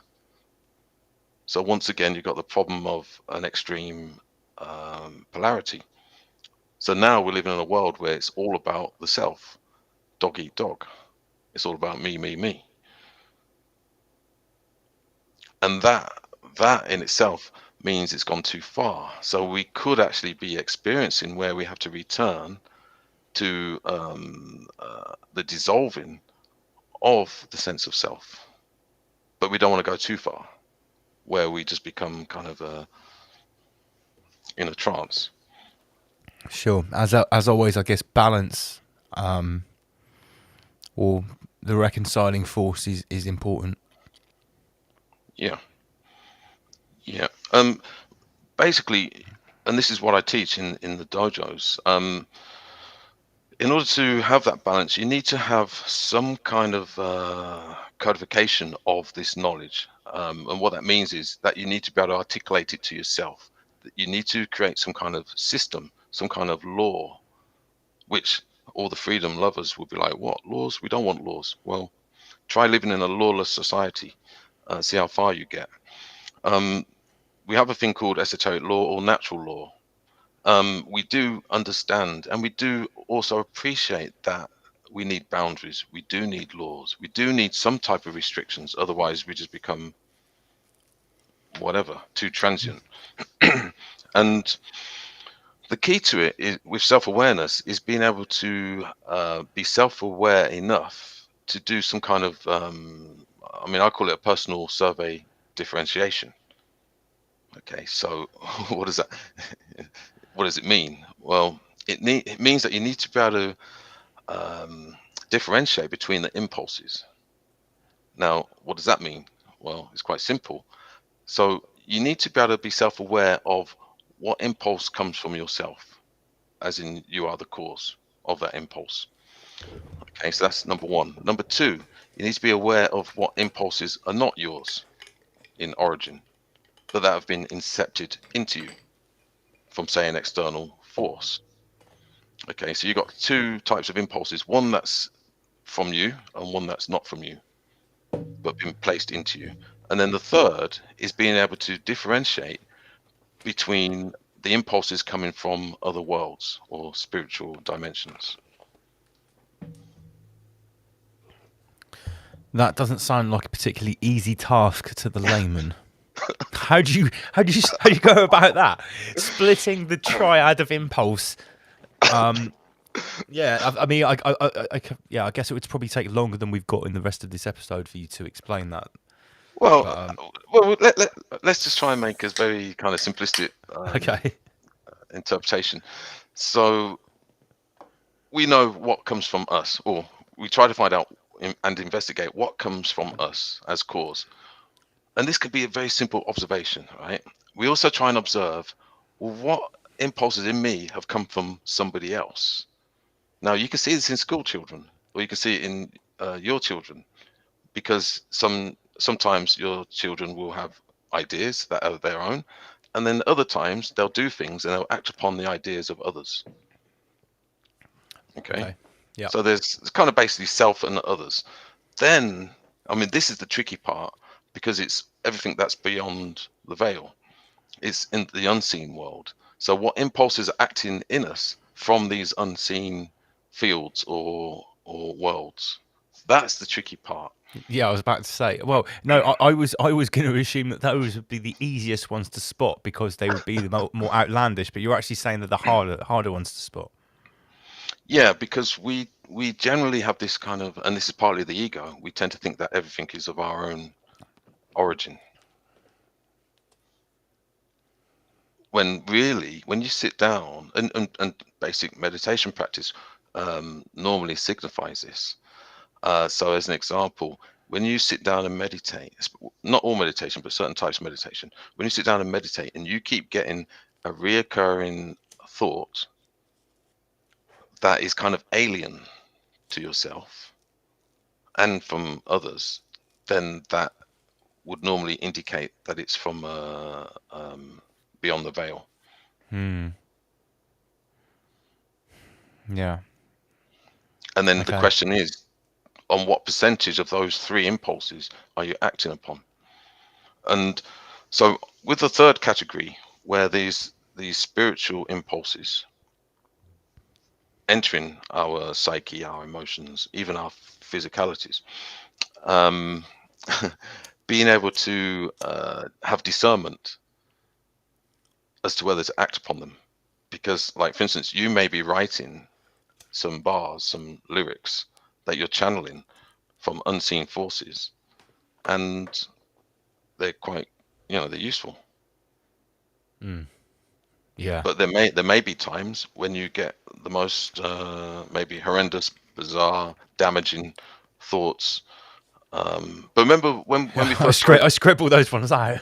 S3: So once again, you've got the problem of an extreme polarity. So now we're living in a world where it's all about the self. Dog eat dog. It's all about me, me, me. And that in itself means it's gone too far. So we could actually be experiencing where we have to return to the dissolving of the sense of self. But we don't want to go too far, where we just become kind of in a trance.
S1: Sure. As always, I guess balance, or the reconciling force is important.
S3: Yeah. Basically, and this is what I teach in the dojos. In order to have that balance, you need to have some kind of codification of this knowledge. And what that means is that you need to be able to articulate it to yourself. That you need to create some kind of system, some kind of law, which all the freedom lovers will be like, what, laws? We don't want laws. Well, try living in a lawless society, see how far you get. We have a thing called esoteric law or natural law. We do understand, and we do also appreciate that we need boundaries. We do need laws. We do need some type of restrictions. Otherwise, we just become whatever, too transient. And the key to it is, with self-awareness, is being able to be self-aware enough to do some kind of, I mean, I call it a personal survey differentiation. Okay, so what does that, what does it mean? Well, it means that you need to be able to differentiate between the impulses. Now, what does that mean? Well, it's quite simple. So you need to be able to be self-aware of what impulse comes from yourself, as in you are the cause of that impulse. Okay, so that's number one. Number two, you need to be aware of what impulses are not yours in origin, but that have been incepted into you from, say, an external force. Okay, so you've got two types of impulses, one that's from you and one that's not from you, but been placed into you. And then the third is being able to differentiate between the impulses coming from other worlds or spiritual dimensions.
S1: That doesn't sound like a particularly easy task to the layman. How do you go about that? Splitting the triad of impulse. Yeah, I mean, I guess it would probably take longer than we've got in the rest of this episode for you to explain that.
S3: Well, let's just try and make a very kind of simplistic interpretation. So we know what comes from us, or we try to find out and investigate what comes from us as cause. And this could be a very simple observation, right? We also try and observe, well, what impulses in me have come from somebody else. Now, you can see this in school children, or you can see it in your children, because sometimes your children will have ideas that are their own, and then other times they'll do things and they'll act upon the ideas of others. Okay.
S1: Yeah.
S3: So there's kind of basically self and others. Then, I mean, this is the tricky part, because it's everything that's beyond the veil. It's in the unseen world. So what impulses are acting in us from these unseen fields or worlds? That's the tricky part.
S1: Yeah, I was about to say. Well, no, I was going to assume that those would be the easiest ones to spot because they would be the more outlandish. But you're actually saying that the harder ones to spot.
S3: Yeah, because we generally have this kind of, and this is partly the ego. We tend to think that everything is of our own origin. When really, when you sit down, and basic meditation practice normally signifies this. So as an example, when you sit down and meditate, not all meditation, but certain types of meditation, when you sit down and meditate and you keep getting a reoccurring thought that is kind of alien to yourself and from others, then that would normally indicate that it's from beyond the veil.
S1: Yeah.
S3: And then the question is, on what percentage of those three impulses are you acting upon? And so with the third category, where these spiritual impulses entering our psyche, our emotions, even our physicalities, being able to have discernment as to whether to act upon them. Because, like, for instance, you may be writing some bars, some lyrics that you're channeling from unseen forces, and they're quite, they're useful.
S1: Yeah.
S3: But there may be times when you get the most maybe horrendous, bizarre, damaging thoughts. But remember when we first
S1: I scribbled those ones out.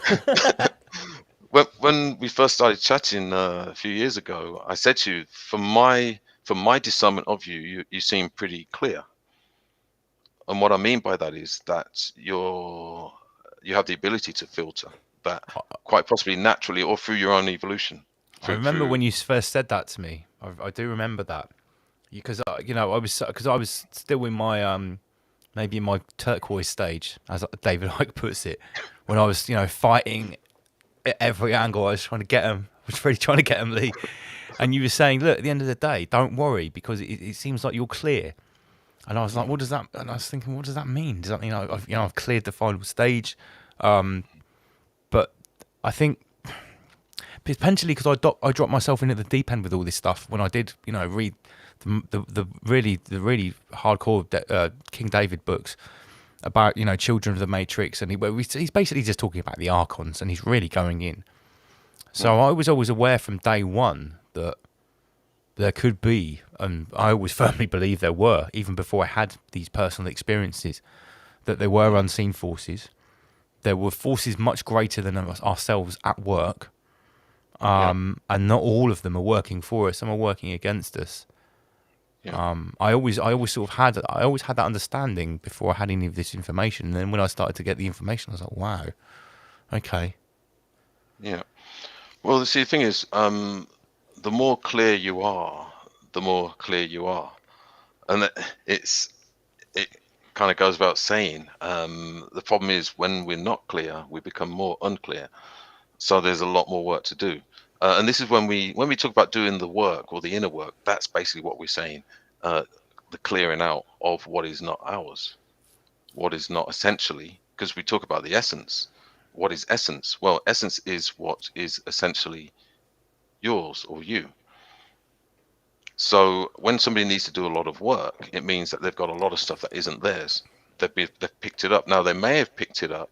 S3: when we first started chatting a few years ago, I said to you, from my discernment of you seem pretty clear. And what I mean by that is that you have the ability to filter that quite possibly naturally or through your own evolution.
S1: I remember when you first said that to me. I do remember that. because I was still in my maybe in my turquoise stage, as David Icke puts it, when I was fighting at every angle. I was trying to get him. I was really trying to get him, Lee. And you were saying, look, at the end of the day, don't worry, because it seems like you're clear. And I was like, what does that? And I was thinking, what does that mean? Does that mean I've cleared the final stage? But I think potentially because I dropped myself into the deep end with all this stuff when I did, read the really hardcore King David books about Children of the Matrix, and he's basically just talking about the archons, and he's really going in. So I was always aware from day one that there could be, and I always firmly believe there were, even before I had these personal experiences, that there were unseen forces. There were forces much greater than ourselves at work, and not all of them are working for us. Some are working against us. Yeah. I always had that understanding before I had any of this information. And then when I started to get the information, I was like, wow, okay.
S3: Yeah. Well, see, the thing is, the more clear you are, the more clear you are, and it kind of goes without saying. The problem is when we're not clear, we become more unclear. So there's a lot more work to do. And this is when we talk about doing the work or the inner work, that's basically what we're saying, the clearing out of what is not ours, what is not essentially, because we talk about the essence. What is essence? Well, essence is what is essentially yours or you. So when somebody needs to do a lot of work, it means that they've got a lot of stuff that isn't theirs. They've picked it up. Now, they may have picked it up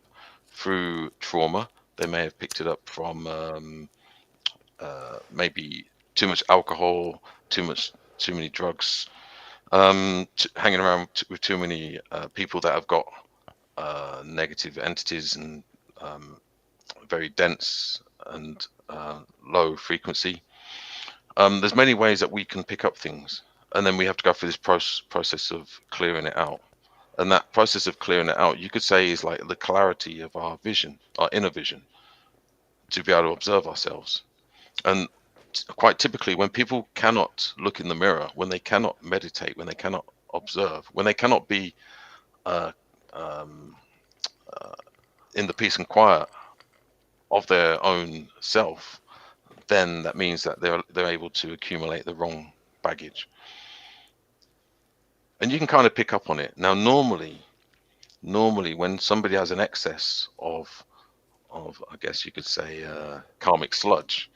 S3: through trauma. They may have picked it up from maybe too much alcohol, too many drugs, hanging around with too many people that have got negative entities and very dense and low frequency. There's many ways that we can pick up things, and then we have to go through this process of clearing it out. And that process of clearing it out, you could say, is like the clarity of our vision, our inner vision, to be able to observe ourselves. And quite typically, when people cannot look in the mirror, when they cannot meditate, when they cannot observe, when they cannot be in the peace and quiet of their own self, then that means that they're able to accumulate the wrong baggage. And you can kind of pick up on it. Now, normally when somebody has an excess of I guess you could say karmic sludge,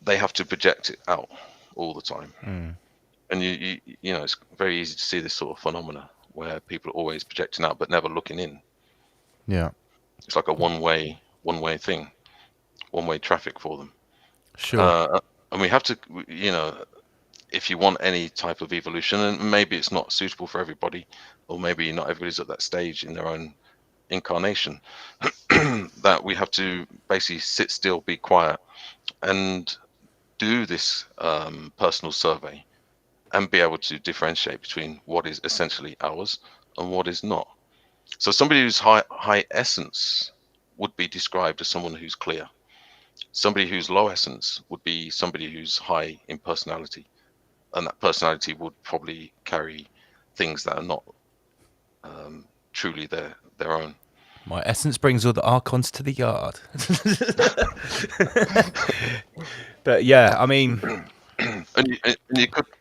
S3: they have to project it out all the time. And you know, it's very easy to see this sort of phenomena where people are always projecting out but never looking in.
S1: Yeah,
S3: it's like a one-way thing, one-way traffic for them.
S1: Sure.
S3: And we have to, you know, if you want any type of evolution, and maybe it's not suitable for everybody, or maybe not everybody's at that stage in their own incarnation, that we have to basically sit still, be quiet, and do this personal survey, and be able to differentiate between what is essentially ours and what is not. So somebody who's high essence would be described as someone who's clear. Somebody who's low essence would be somebody who's high in personality, and that personality would probably carry things that are not truly their own.
S1: My essence brings all the archons to the yard. But yeah, I mean,
S3: and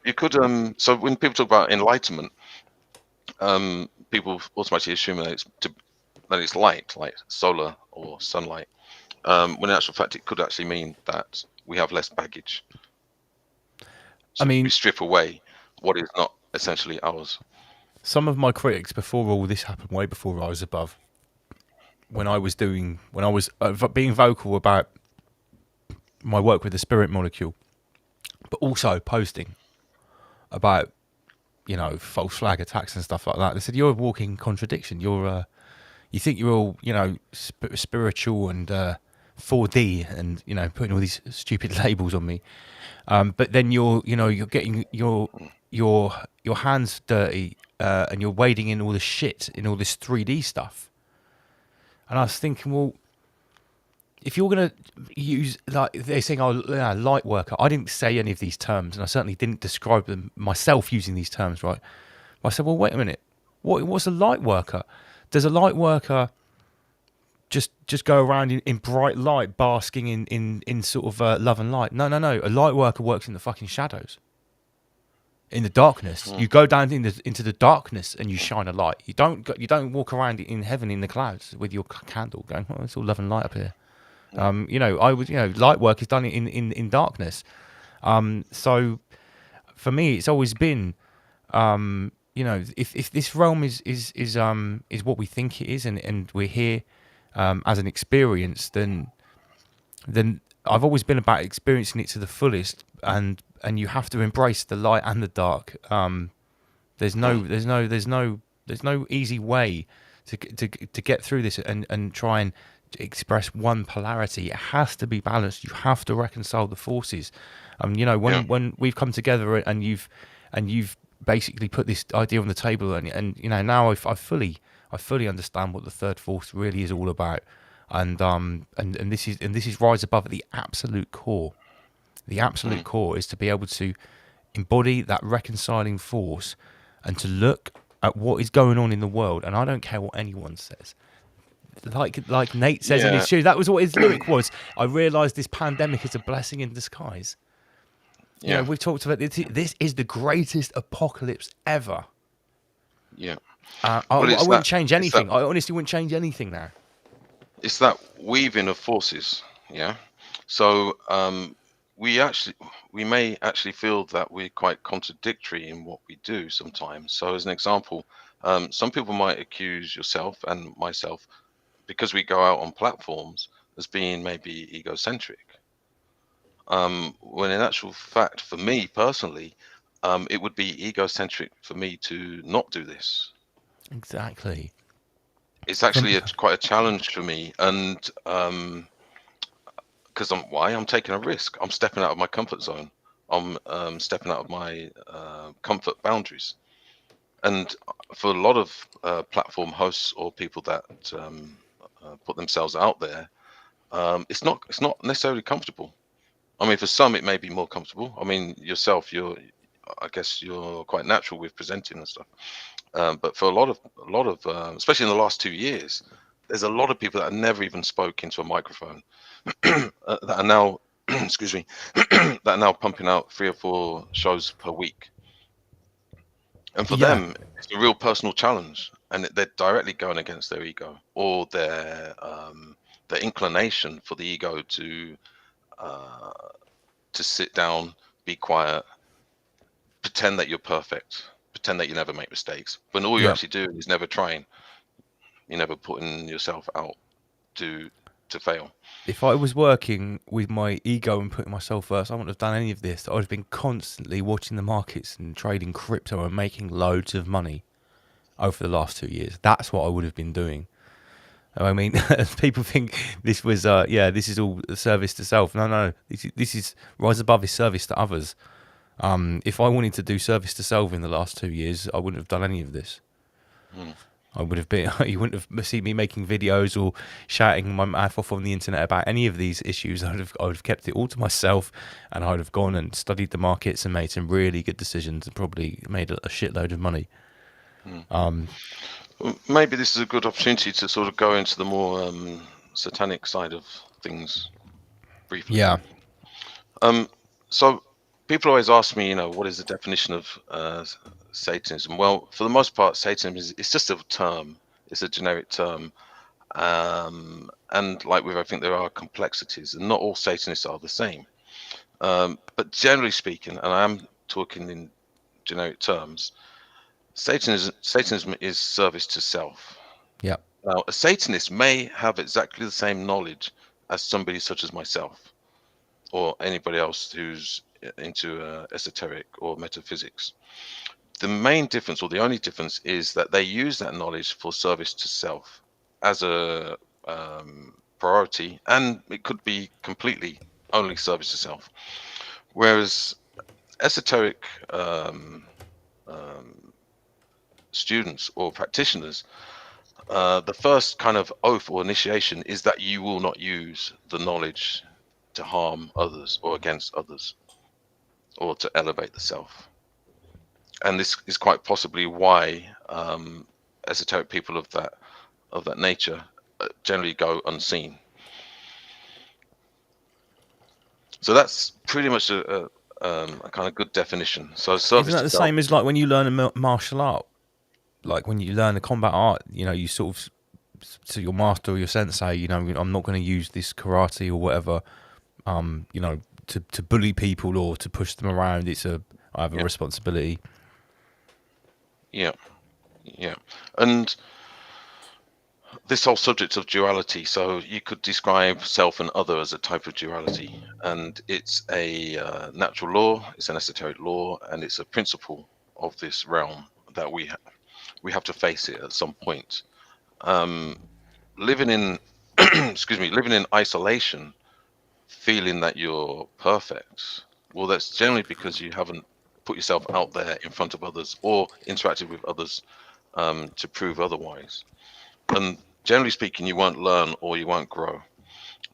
S3: you could so when people talk about enlightenment, people automatically assume that it's light, like solar or sunlight. When in actual fact, it could actually mean that we have less baggage. So
S1: I mean,
S3: we strip away what is not essentially ours.
S1: Some of my critics before all this happened, way before I was above, when I was being vocal about my work with the spirit molecule, but also posting about, you know, false flag attacks and stuff like that. They said, you're a walking contradiction. You think you're all, you know, spiritual and 4D and, you know, putting all these stupid labels on me. But then you're getting your hands dirty and you're wading in all the shit, in all this 3D stuff. And I was thinking, well, if you're going to use, like they're saying, oh, light worker, I didn't say any of these terms, and I certainly didn't describe them myself using these terms, right? I said, well, wait a minute, what's a light worker? Does a light worker just go around in bright light, basking in sort of love and light? No. A light worker works in the fucking shadows, in the darkness. You go down into the darkness and you shine a light. You don't walk around in heaven in the clouds with your candle going, oh, it's all love and light up here. Light work is done in darkness. So for me, it's always been, if this realm is what we think it is, and we're here as an experience, then I've always been about experiencing it to the fullest, and you have to embrace the light and the dark. There's no easy way to get through this and try and express one polarity. It has to be balanced. You have to reconcile the forces. When we've come together and you've basically put this idea on the table, and now I fully understand what the third force really is all about, and this is rise above at the absolute core. The absolute core is to be able to embody that reconciling force and to look at what is going on in the world. And I don't care what anyone says. Like Nate says in his shoes, that was what his lyric was. I realised this pandemic is a blessing in disguise.
S3: Yeah,
S1: we've talked about this. This is the greatest apocalypse ever.
S3: Yeah,
S1: I wouldn't change anything. I honestly wouldn't change anything now.
S3: It's that weaving of forces. Yeah, so we may actually feel that we're quite contradictory in what we do sometimes. So as an example, some people might accuse yourself and myself, because we go out on platforms, as being maybe egocentric. When in actual fact, for me personally, it would be egocentric for me to not do this.
S1: Exactly.
S3: It's actually quite a challenge for me, and because I'm taking a risk. I'm stepping out of my comfort zone. I'm stepping out of my comfort boundaries. And for a lot of platform hosts or people that put themselves out there, it's not necessarily comfortable. I mean, for some it may be more comfortable. I mean, yourself, I guess you're quite natural with presenting and stuff. But for a lot of especially in the last 2 years, there's a lot of people that never even spoke into a microphone that are now, excuse me, that are now pumping out 3 or 4 shows per week. And for them, it's a real personal challenge, and they're directly going against their ego or their inclination for the ego to sit down, be quiet, pretend that you're perfect, pretend that you never make mistakes, when all you're actually doing is never trying. You're never putting yourself out to fail.
S1: If I was working with my ego and putting myself first, I wouldn't have done any of this. I would have been constantly watching the markets and trading crypto and making loads of money over the last 2 years. That's what I would have been doing. I mean, people think this was, this is all service to self. No. This is rise above is service to others. If I wanted to do service to self in the last 2 years, I wouldn't have done any of this. I would have been. You wouldn't have seen me making videos or shouting my mouth off on the internet about any of these issues. I would have kept it all to myself, and I would have gone and studied the markets and made some really good decisions and probably made a shitload of money.
S3: Maybe this is a good opportunity to sort of go into the more satanic side of things briefly.
S1: Yeah.
S3: So people always ask me, what is the definition of Satanism? Well, for the most part, Satanism it's just a term. It's a generic term. And like with everything, there are complexities, and not all Satanists are the same. But generally speaking, and I am talking in generic terms, Satanism is service to self.
S1: Yeah.
S3: Now, a Satanist may have exactly the same knowledge as somebody such as myself, or anybody else who's into esoteric or metaphysics. The main difference, or the only difference, is that they use that knowledge for service to self as a priority, and it could be completely only service to self. Whereas esoteric students or practitioners, the first kind of oath or initiation is that you will not use the knowledge to harm others or against others or to elevate the self. And this is quite possibly why esoteric people of that nature generally go unseen. So that's pretty much a kind of good definition. So service
S1: Isn't that
S3: to
S1: the
S3: self,
S1: same as like when you learn a martial art? Like when you learn a combat art, you know, you sort of to your master or your sensei, you know, I'm not going to use this karate or whatever, you know, to bully people or to push them around. I have a responsibility.
S3: Yeah, and this whole subject of duality, so you could describe self and other as a type of duality, and it's a natural law, it's an esoteric law, and it's a principle of this realm that we have to face it at some point. Living in living in isolation, feeling that you're perfect, well, that's generally because you haven't put yourself out there in front of others or interacted with others to prove otherwise. And generally speaking, you won't learn or you won't grow.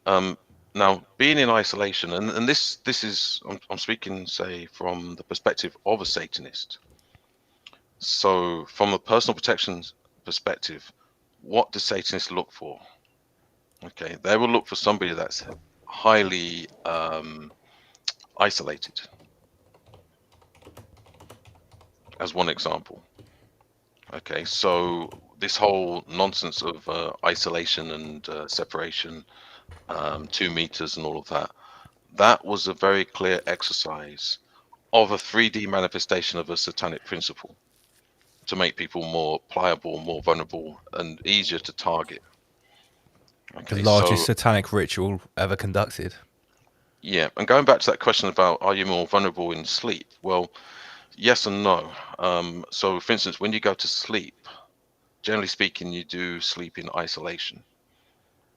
S3: Now, being in isolation, and this is, I'm speaking, say, from the perspective of a Satanist. So from a personal protection perspective, what do Satanists look for? Okay, they will look for somebody that's highly isolated, as one example. Okay, so this whole nonsense of isolation and separation, 2 meters and all of that was a very clear exercise of a 3D manifestation of a satanic principle to make people more pliable, more vulnerable, and easier to target. Okay,
S1: The largest satanic ritual ever conducted.
S3: Yeah, and going back to that question about are you more vulnerable in sleep? Well, yes and no. So, for instance, when you go to sleep, generally speaking, you do sleep in isolation.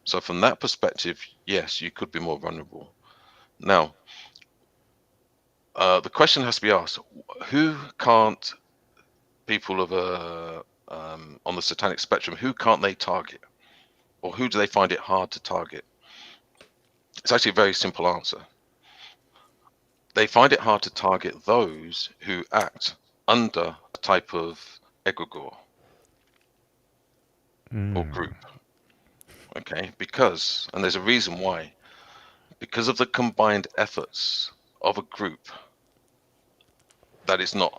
S3: So, from that perspective, yes, you could be more vulnerable. Now, the question has to be asked: who can't people of on the satanic spectrum? Who can't they target, or who do they find it hard to target? It's actually a very simple answer. They find it hard to target those who act under a type of egregore or group. Okay, because, and there's a reason why, because of the combined efforts of a group that is not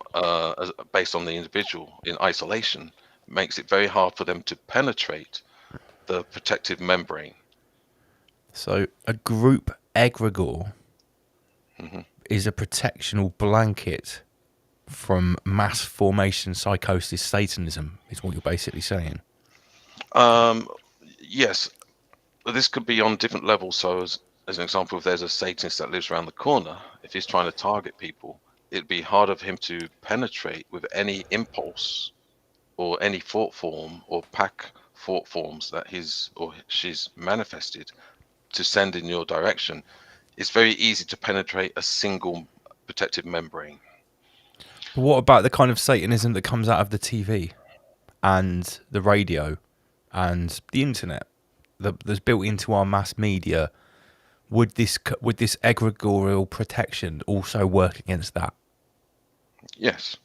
S3: based on the individual in isolation, makes it very hard for them to penetrate the protective membrane.
S1: So a group egregore is a protectional blanket from mass formation psychosis Satanism, is what you're basically saying.
S3: Yes, this could be on different levels. So as an example, if there's a Satanist that lives around the corner, if he's trying to target people, it'd be harder for him to penetrate with any impulse or any thought form or pack thought forms that his or she's manifested to send in your direction. It's very easy to penetrate a single protective membrane.
S1: But what about the kind of Satanism that comes out of the TV and the radio and the internet that's built into our mass media? Would this egregorial protection also work against that?
S3: Yes.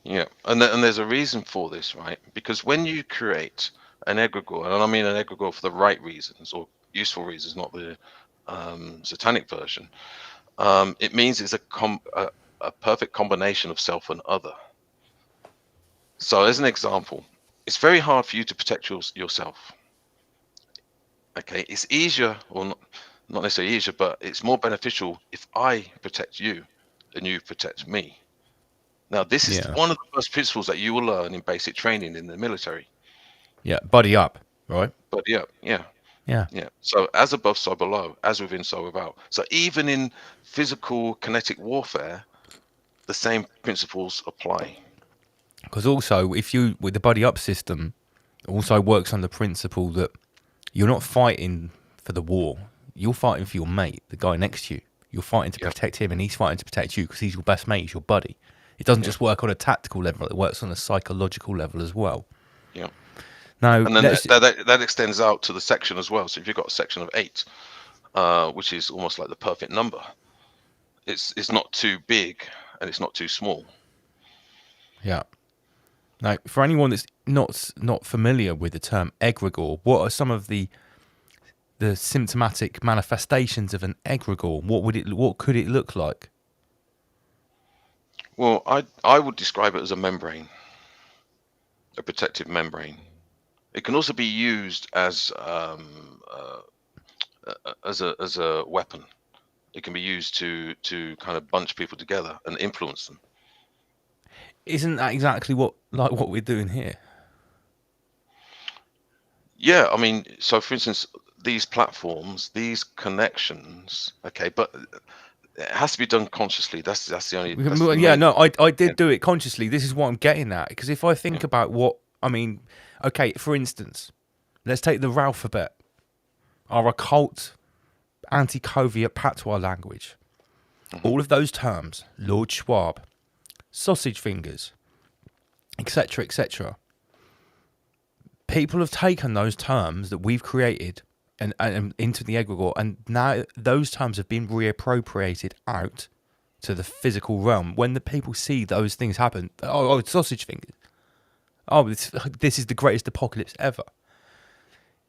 S3: Yeah. And there's a reason for this, right? Because when you create an egregore, and I mean an egregore for the right reasons or useful reasons, not the satanic version, it means it's a perfect combination of self and other. So as an example, it's very hard for you to protect yourself. Okay, it's easier, or not necessarily easier, but it's more beneficial if I protect you and you protect me. Now, this is one of the first principles that you will learn in basic training in the military.
S1: Yeah, buddy up, right?
S3: Buddy up, yeah. So as above, so below, as within, so without. So even in physical kinetic warfare, the same principles apply.
S1: Because also, with the buddy up system, it also works on the principle that you're not fighting for the war. You're fighting for your mate, the guy next to you. You're fighting to protect him, and he's fighting to protect you because he's your best mate, he's your buddy. It doesn't just work on a tactical level; it works on a psychological level as well.
S3: Yeah.
S1: Now,
S3: And then that extends out to the section as well. So if you've got a section of 8, which is almost like the perfect number, it's not too big and it's not too small.
S1: yeah. Now, for anyone that's not familiar with the term egregore, what are some of the symptomatic manifestations of an egregore? What could it look like?
S3: Well, I would describe it as a membrane, a protective membrane. It can also be used as a weapon. It can be used to kind of bunch people together and influence them.
S1: Isn't that exactly what we're doing here?
S3: Yeah, I mean, so for instance, these platforms, these connections, okay, but it has to be done consciously. That's the only. That's the
S1: Yeah,
S3: main,
S1: no, I did do it consciously. This is what I'm getting at, because if I think about what I mean, okay, for instance, let's take the Ralphabet, our occult, anti-covert patois language. All of those terms, Lord Schwab, sausage fingers, etc., etc. People have taken those terms that we've created and into the egregore, and now those terms have been reappropriated out to the physical realm. When the people see those things happen, oh, sausage fingers. Oh, this is the greatest apocalypse ever.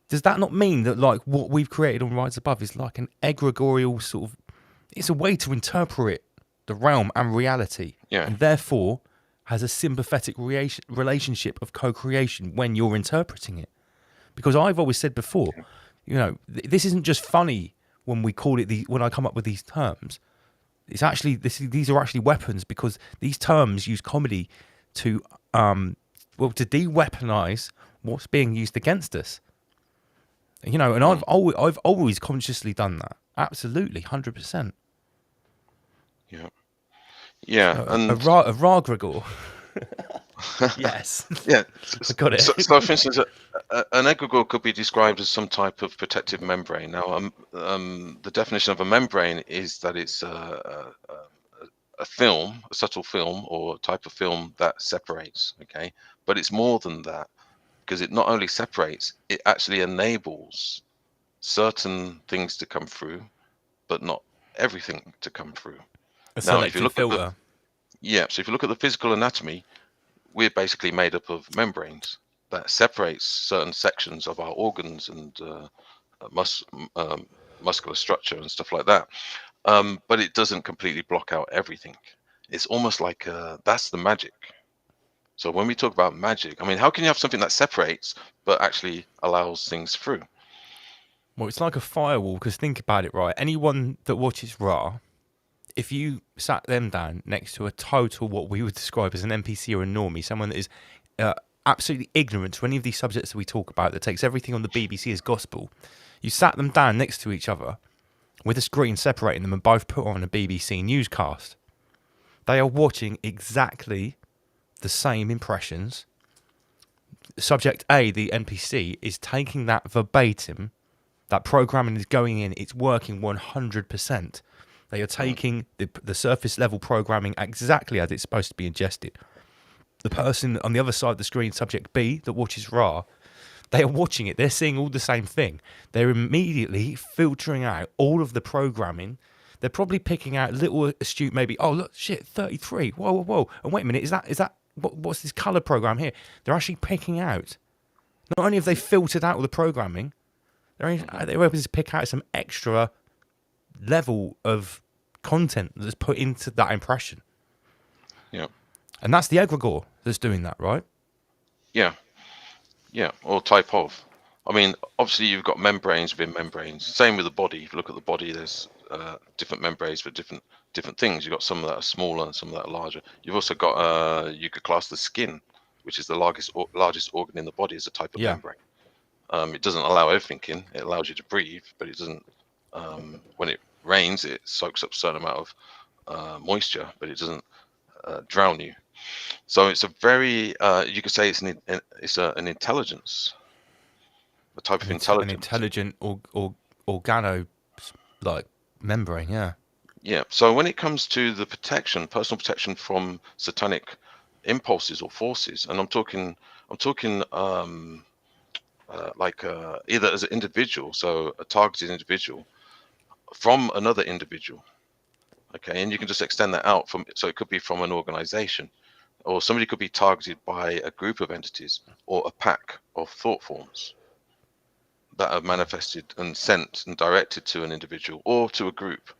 S1: Does that not mean that like what we've created on Rise Above is like an egregorial sort of? It's a way to interpret the realm and reality, and therefore has a sympathetic relationship of co-creation when you're interpreting it. Because I've always said before, you know, this isn't just funny when we call it when I come up with these terms. It's actually these are actually weapons, because these terms use comedy to to de-weaponize what's being used against us. You know, and I've always consciously done that. Absolutely, 100%.
S3: Yeah. Yeah, and
S1: a Ragregor. Yes.
S3: Yeah,
S1: I got it.
S3: So for instance, an egregore could be described as some type of protective membrane. Now, the definition of a membrane is that it's a film, a subtle film or type of film that separates. Okay, but it's more than that, because it not only separates, it actually enables certain things to come through, but not everything to come through.
S1: A
S3: Now, if you
S1: selective
S3: look
S1: filter.
S3: at so if you look at the physical anatomy, we're basically made up of membranes that separates certain sections of our organs and muscular structure and stuff like that. But it doesn't completely block out everything. It's almost like that's the magic. So when we talk about magic, I mean, how can you have something that separates but actually allows things through?
S1: Well, it's like a firewall, because think about it, right? Anyone that watches Ra, if you sat them down next to a total, what we would describe as an NPC or a normie, someone that is absolutely ignorant to any of these subjects that we talk about, that takes everything on the BBC as gospel, you sat them down next to each other with a screen separating them and both put on a BBC newscast. They are watching exactly the same impressions. Subject A, the NPC, is taking that verbatim. That programming is going in, it's working 100%. They are taking the surface level programming exactly as it's supposed to be ingested. The person on the other side of the screen, subject B, that watches Ra, they are watching it. They're seeing all the same thing. They're immediately filtering out all of the programming. They're probably picking out little astute, maybe, oh, look, shit, 33. Whoa, whoa, whoa. And wait a minute, is that what's this color program here? They're actually picking out. Not only have they filtered out all the programming, they're able to pick out some extra level of content that's put into that impression.
S3: Yeah.
S1: And that's the egregore that's doing that, right?
S3: Yeah. Yeah, or type of. I mean, obviously you've got membranes within membranes. Same with the body. If you look at the body, there's different membranes for different things. You've got some that are smaller and some that are larger. You've also got, you could class the skin, which is the largest organ in the body, as a type of membrane. It doesn't allow everything in. It allows you to breathe, but it doesn't. When it rains, it soaks up a certain amount of moisture, but it doesn't drown you. So it's a very, you could say it's an intelligence, a type of intelligence.
S1: An intelligent organo like membrane, yeah.
S3: Yeah. So when it comes to the protection, personal protection from satanic impulses or forces, and I'm talking either as an individual, so a targeted individual, from another individual. Okay, and you can just extend that out so it could be from an organization, or somebody could be targeted by a group of entities or a pack of thought forms that are manifested and sent and directed to an individual or to a group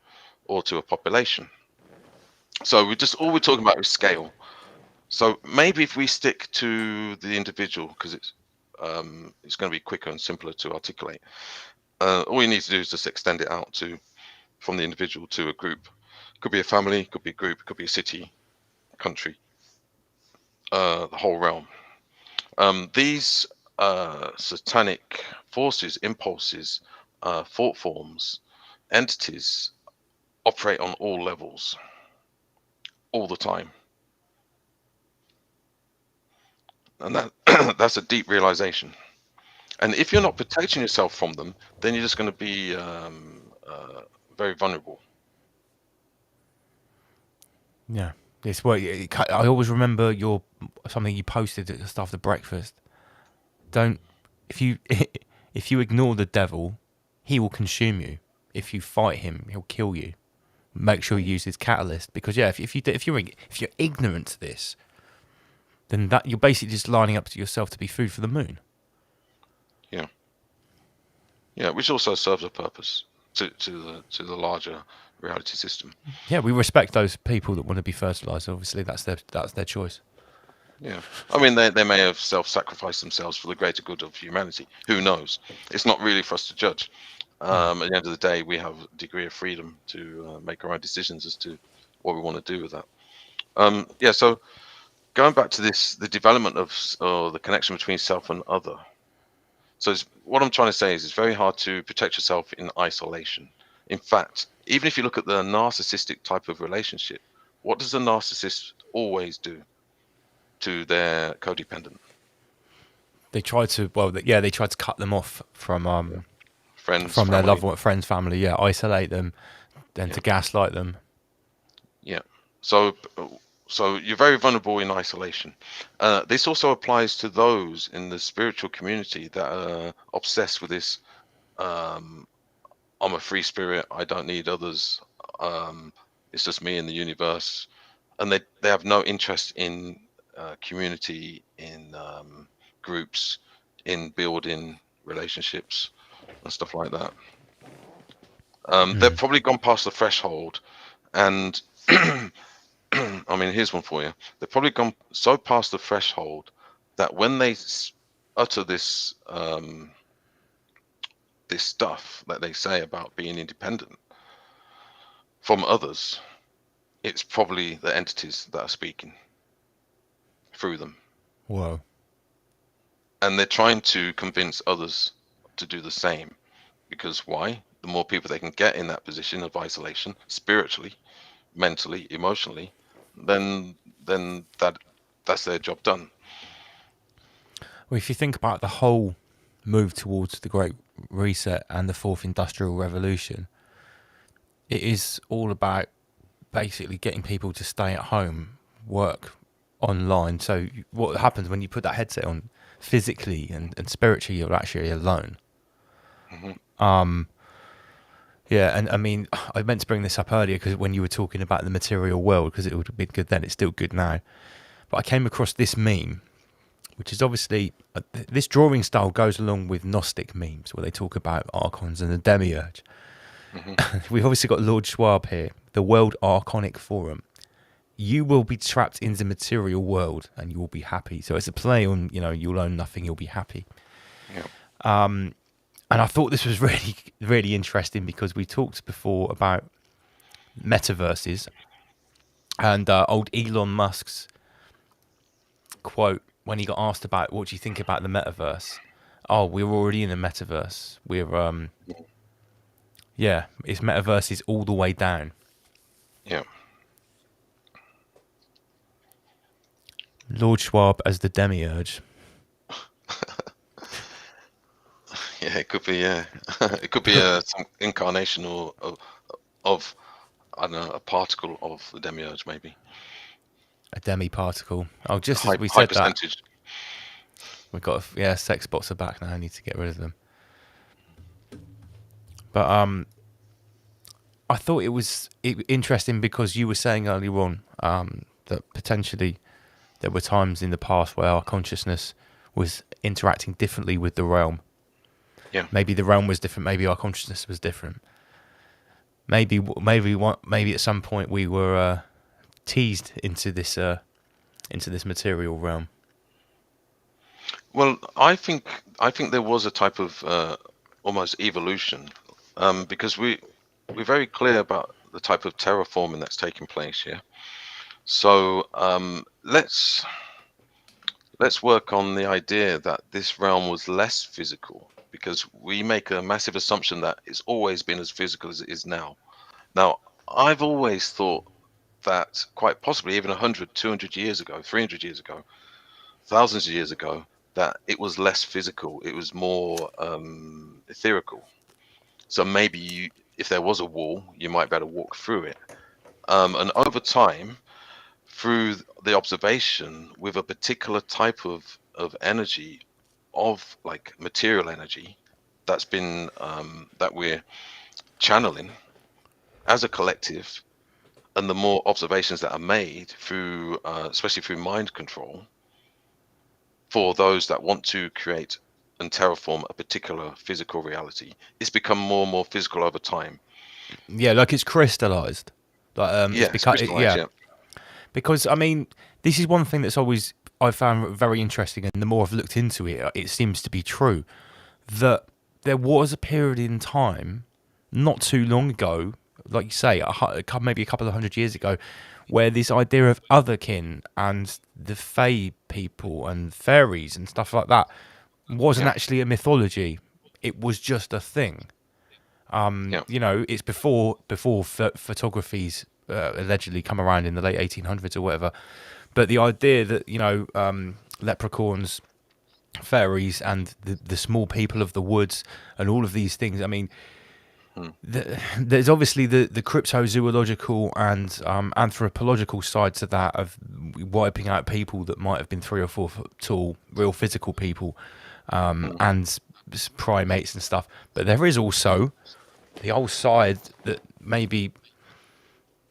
S3: or to a population. So all we're talking about is scale. So maybe if we stick to the individual, because it's going to be quicker and simpler to articulate. All you need to do is just extend it out from the individual to a group. Could be a family, could be a group, could be a city, country, the whole realm. These satanic forces, impulses, thought forms, entities operate on all levels, all the time. And that's a deep realization. And if you're not protecting yourself from them, then you're just going to be very vulnerable.
S1: Yeah, this way. I always remember something you posted just after breakfast. If you ignore the devil, he will consume you. If you fight him, he'll kill you. Make sure you use his catalyst, because if you're ignorant to this, then that you're basically just lining up to yourself to be food for the moon.
S3: Yeah, which also serves a purpose to the larger reality system.
S1: Yeah, we respect those people that want to be fertilized. Obviously, that's their choice.
S3: Yeah, I mean, they may have self-sacrificed themselves for the greater good of humanity. Who knows? It's not really for us to judge. At the end of the day, we have a degree of freedom to make our own decisions as to what we want to do with that. So going back to the development of the connection between self and other. So what I'm trying to say is it's very hard to protect yourself in isolation. In fact, even if you look at the narcissistic type of relationship, what does the narcissist always do to their codependent?
S1: They try to cut them off from
S3: friends,
S1: from
S3: family.
S1: their loved ones, friends, family. Yeah, isolate them, then to gaslight them.
S3: Yeah. So you're very vulnerable in isolation. This also applies to those in the spiritual community that are obsessed with this. I'm a free spirit. I don't need others. It's just me in the universe, and they have no interest in community, in groups, in building relationships and stuff like that. They've probably gone past the threshold, and I mean, here's one for you. They've probably gone so past the threshold that when they utter this this stuff that they say about being independent from others, it's probably the entities that are speaking through them.
S1: Whoa.
S3: And they're trying to convince others to do the same, because why? The more people they can get in that position of isolation, spiritually, mentally, emotionally, then that's their job done.
S1: Well, if you think about the whole move towards the Great Reset and the Fourth Industrial Revolution, it is all about basically getting people to stay at home, work online. So what happens when you put that headset on, physically and spiritually, you're actually alone. Mm-hmm. Yeah, and I mean, I meant to bring this up earlier because when you were talking about the material world, because it would have been good then, it's still good now. But I came across this meme, which is obviously, this drawing style goes along with Gnostic memes, where they talk about archons and the demiurge. Mm-hmm. We've obviously got Lord Schwab here, the World Archonic Forum. You will be trapped in the material world and you will be happy. So it's a play on, you'll own nothing, you'll be happy. Yeah. And I thought this was really, really interesting because we talked before about metaverses, and old Elon Musk's quote when he got asked about what do you think about the metaverse. Oh, we're already in the metaverse. It's metaverses all the way down.
S3: Yeah.
S1: Lord Schwab as the demiurge.
S3: Yeah, it could be. Yeah, it could be some incarnation of I don't know, a particle of the demiurge, maybe.
S1: A demi particle. Oh, just as we said
S3: percentage.
S1: We've got sex bots are back now. I need to get rid of them. But I thought it was interesting because you were saying earlier on that potentially there were times in the past where our consciousness was interacting differently with the realm.
S3: Yeah.
S1: Maybe the realm was different. Maybe our consciousness was different. Maybe at some point we were teased into this material realm.
S3: Well, I think there was a type of almost evolution, because we're very clear about the type of terraforming that's taking place here. So let's work on the idea that this realm was less physical, because we make a massive assumption that it's always been as physical as it is now. Now, I've always thought that quite possibly even 100, 200 years ago, 300 years ago, thousands of years ago, that it was less physical. It was more etherical. So maybe if there was a wall, you might be able to walk through it. And over time, through the observation with a particular type of energy, of like material energy, that's been that we're channeling as a collective, and the more observations that are made through, especially through mind control, for those that want to create and terraform a particular physical reality, it's become more and more physical over time.
S1: Yeah, like it's crystallized. Like
S3: It's crystallized, yeah.
S1: Because I mean, this is one thing that's always I found very interesting, and the more I've looked into it, it seems to be true that there was a period in time, not too long ago, like you say, maybe a couple of 100 years ago, where this idea of otherkin and the fae people and fairies and stuff like that wasn't actually a mythology. It was just a thing. You know, it's before photography's allegedly come around in the late 1800s or whatever. But the idea that, you know, leprechauns, fairies, and the small people of the woods and all of these things, I mean, there's obviously the cryptozoological and anthropological side to that, of wiping out people that might have been 3 or 4 foot tall, real physical people, and primates and stuff. But there is also the old side that maybe,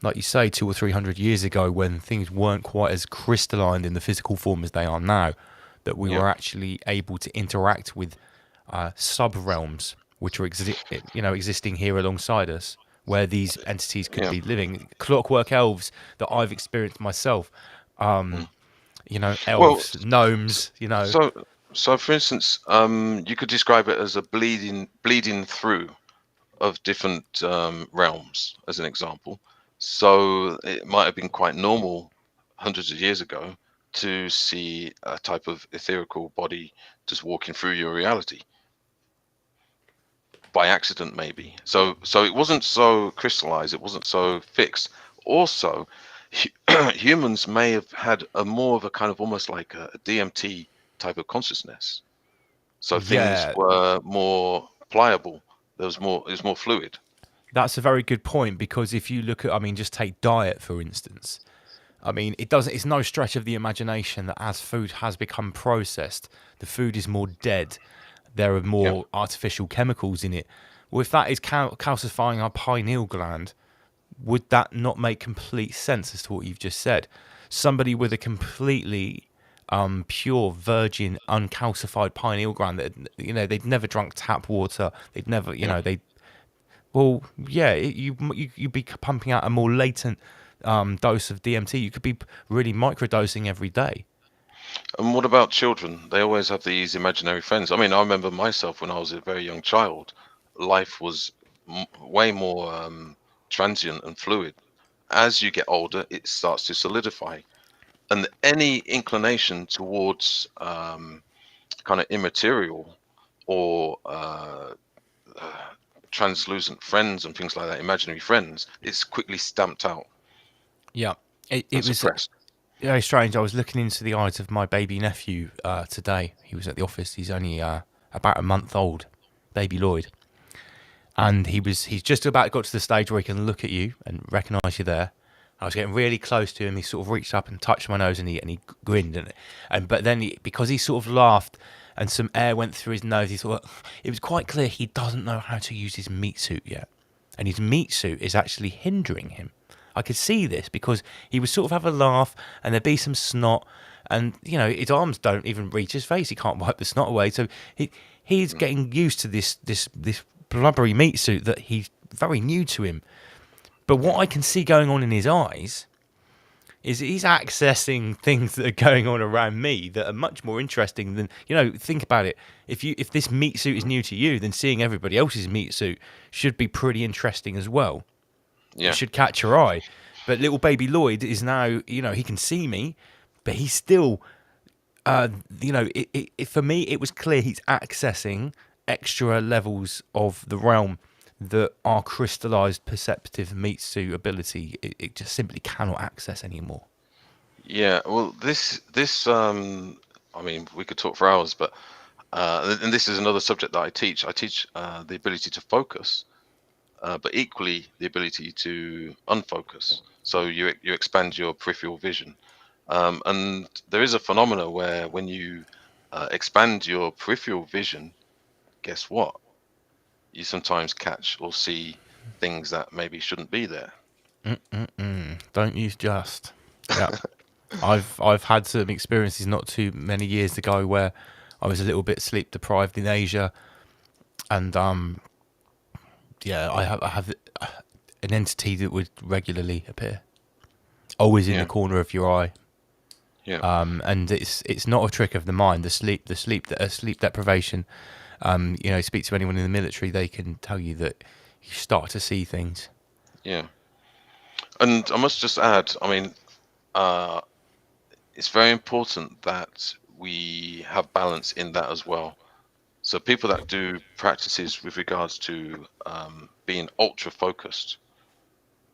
S1: like you say, 200 or 300 years ago, when things weren't quite as crystalline in the physical form as they are now, that we were actually able to interact with sub-realms, which are existing here alongside us, where these entities could be living. Clockwork elves that I've experienced myself, you know, elves, gnomes, you know.
S3: So for instance, you could describe it as a bleeding through of different realms, as an example. So it might have been quite normal hundreds of years ago to see a type of etherical body just walking through your reality by accident, maybe. So it wasn't so crystallized, it wasn't so fixed. Also, humans may have had a more of a kind of almost like a DMT type of consciousness. So things were more pliable. It was more fluid.
S1: That's a very good point, because if you look at, I mean, just take diet, for instance. I mean, it's no stretch of the imagination that as food has become processed, the food is more dead. There are more artificial chemicals in it. Well, if that is calcifying our pineal gland, would that not make complete sense as to what you've just said? Somebody with a completely pure, virgin, uncalcified pineal gland, that, you know, they'd never drunk tap water. They'd never, you know, you'd be pumping out a more latent dose of DMT. You could be really microdosing every day.
S3: And what about children? They always have these imaginary friends. I mean, I remember myself when I was a very young child, life was way more transient and fluid. As you get older, it starts to solidify. And any inclination towards kind of immaterial or translucent friends and things like that, imaginary friends, it's quickly stamped out.
S1: Yeah, it was
S3: suppressed.
S1: Very strange. I was looking into the eyes of my baby nephew today. He was at the office. He's only about a month old, baby Lloyd, and he's just about got to the stage where he can look at you and recognise you there, I was getting really close to him. He sort of reached up and touched my nose, and he grinned, but then because he sort of laughed and some air went through his nose, he thought it was quite clear he doesn't know how to use his meat suit yet, and his meat suit is actually hindering him. I could see this because he would sort of have a laugh, and there'd be some snot, and his arms don't even reach his face. He can't wipe the snot away, so he's getting used to this blubbery meat suit that he's very new to him. But what I can see going on in his eyes is he's accessing things that are going on around me that are much more interesting than, think about it. If this meat suit is new to you, then seeing everybody else's meat suit should be pretty interesting as well.
S3: Yeah.
S1: It should catch your eye. But little baby Lloyd is now, he can see me, but he's still, for me, it was clear he's accessing extra levels of the realm that our crystallized perceptive meat suit ability it just simply cannot access anymore.
S3: Yeah, well, this I mean, we could talk for hours, but and this is another subject that I teach. I teach the ability to focus, but equally the ability to unfocus. So you expand your peripheral vision, and there is a phenomena where when you expand your peripheral vision, guess what? You sometimes catch or see things that maybe shouldn't be there.
S1: Don't use just. Yeah, I've had some experiences not too many years ago where I was a little bit sleep deprived in Asia, and I have an entity that would regularly appear, always in the corner of your eye.
S3: Yeah.
S1: And it's not a trick of the mind. The sleep deprivation. Speak to anyone in the military, they can tell you that you start to see things.
S3: Yeah. And I must just add, I mean, it's very important that we have balance in that as well. So people that do practices with regards to being ultra focused,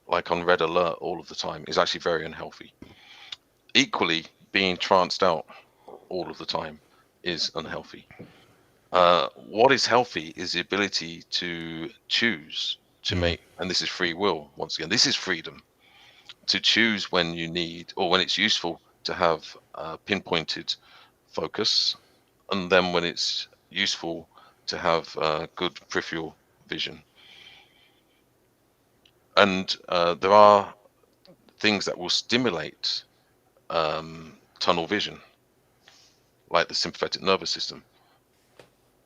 S3: like on red alert all of the time, is actually very unhealthy. Equally, being tranced out all of the time is unhealthy. What is healthy is the ability to choose to make, and this is free will, once again, this is freedom, to choose when you need, or when it's useful to have pinpointed focus, and then when it's useful to have good peripheral vision. And there are things that will stimulate tunnel vision, like the sympathetic nervous system,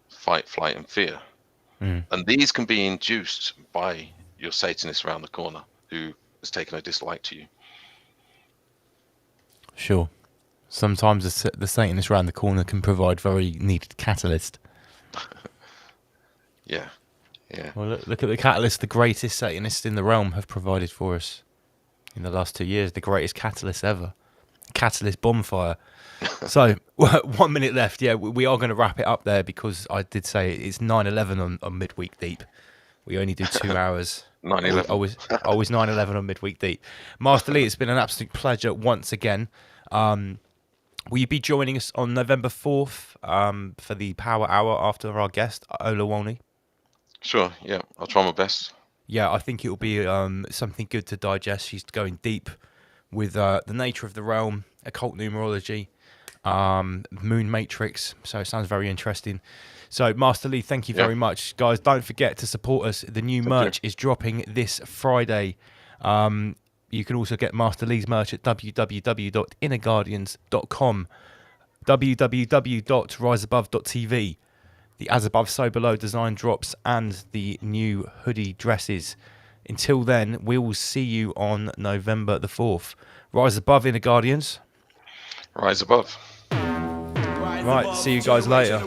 S3: fight, flight, and fear. And these can be induced by your Satanist around the corner who has taken a dislike to you.
S1: Sure. Sometimes the Satanist around the corner can provide very needed catalyst.
S3: Yeah.
S1: Well, look at the catalyst the greatest Satanists in the realm have provided for us in the last 2 years. The greatest catalyst ever. Catalyst bonfire. So 1 minute left. Yeah, we are going to wrap it up there because I did say it's 9/11 on Midweek Deep. We only do 2 hours.
S3: 9/11.
S1: Always 9/11 on Midweek Deep. Master Lee, it's been an absolute pleasure once again. Will you be joining us on November 4th for the Power Hour after our guest, Olawoni?
S3: Sure, yeah. I'll try my best.
S1: Yeah, I think it'll be something good to digest. She's going deep with the nature of the realm, occult numerology, moon matrix. So it sounds very interesting. So Master Lee, thank you very much. Guys, don't forget to support us. The new merch is dropping this Friday. You can also get Master Lee's merch at www.innerguardians.com, www.riseabove.tv. The As Above, So Below design drops and the new hoodie dresses. Until then, we will see you on November the 4th. Rise above, Inner Guardians.
S3: Rise above.
S1: Right, see you guys later.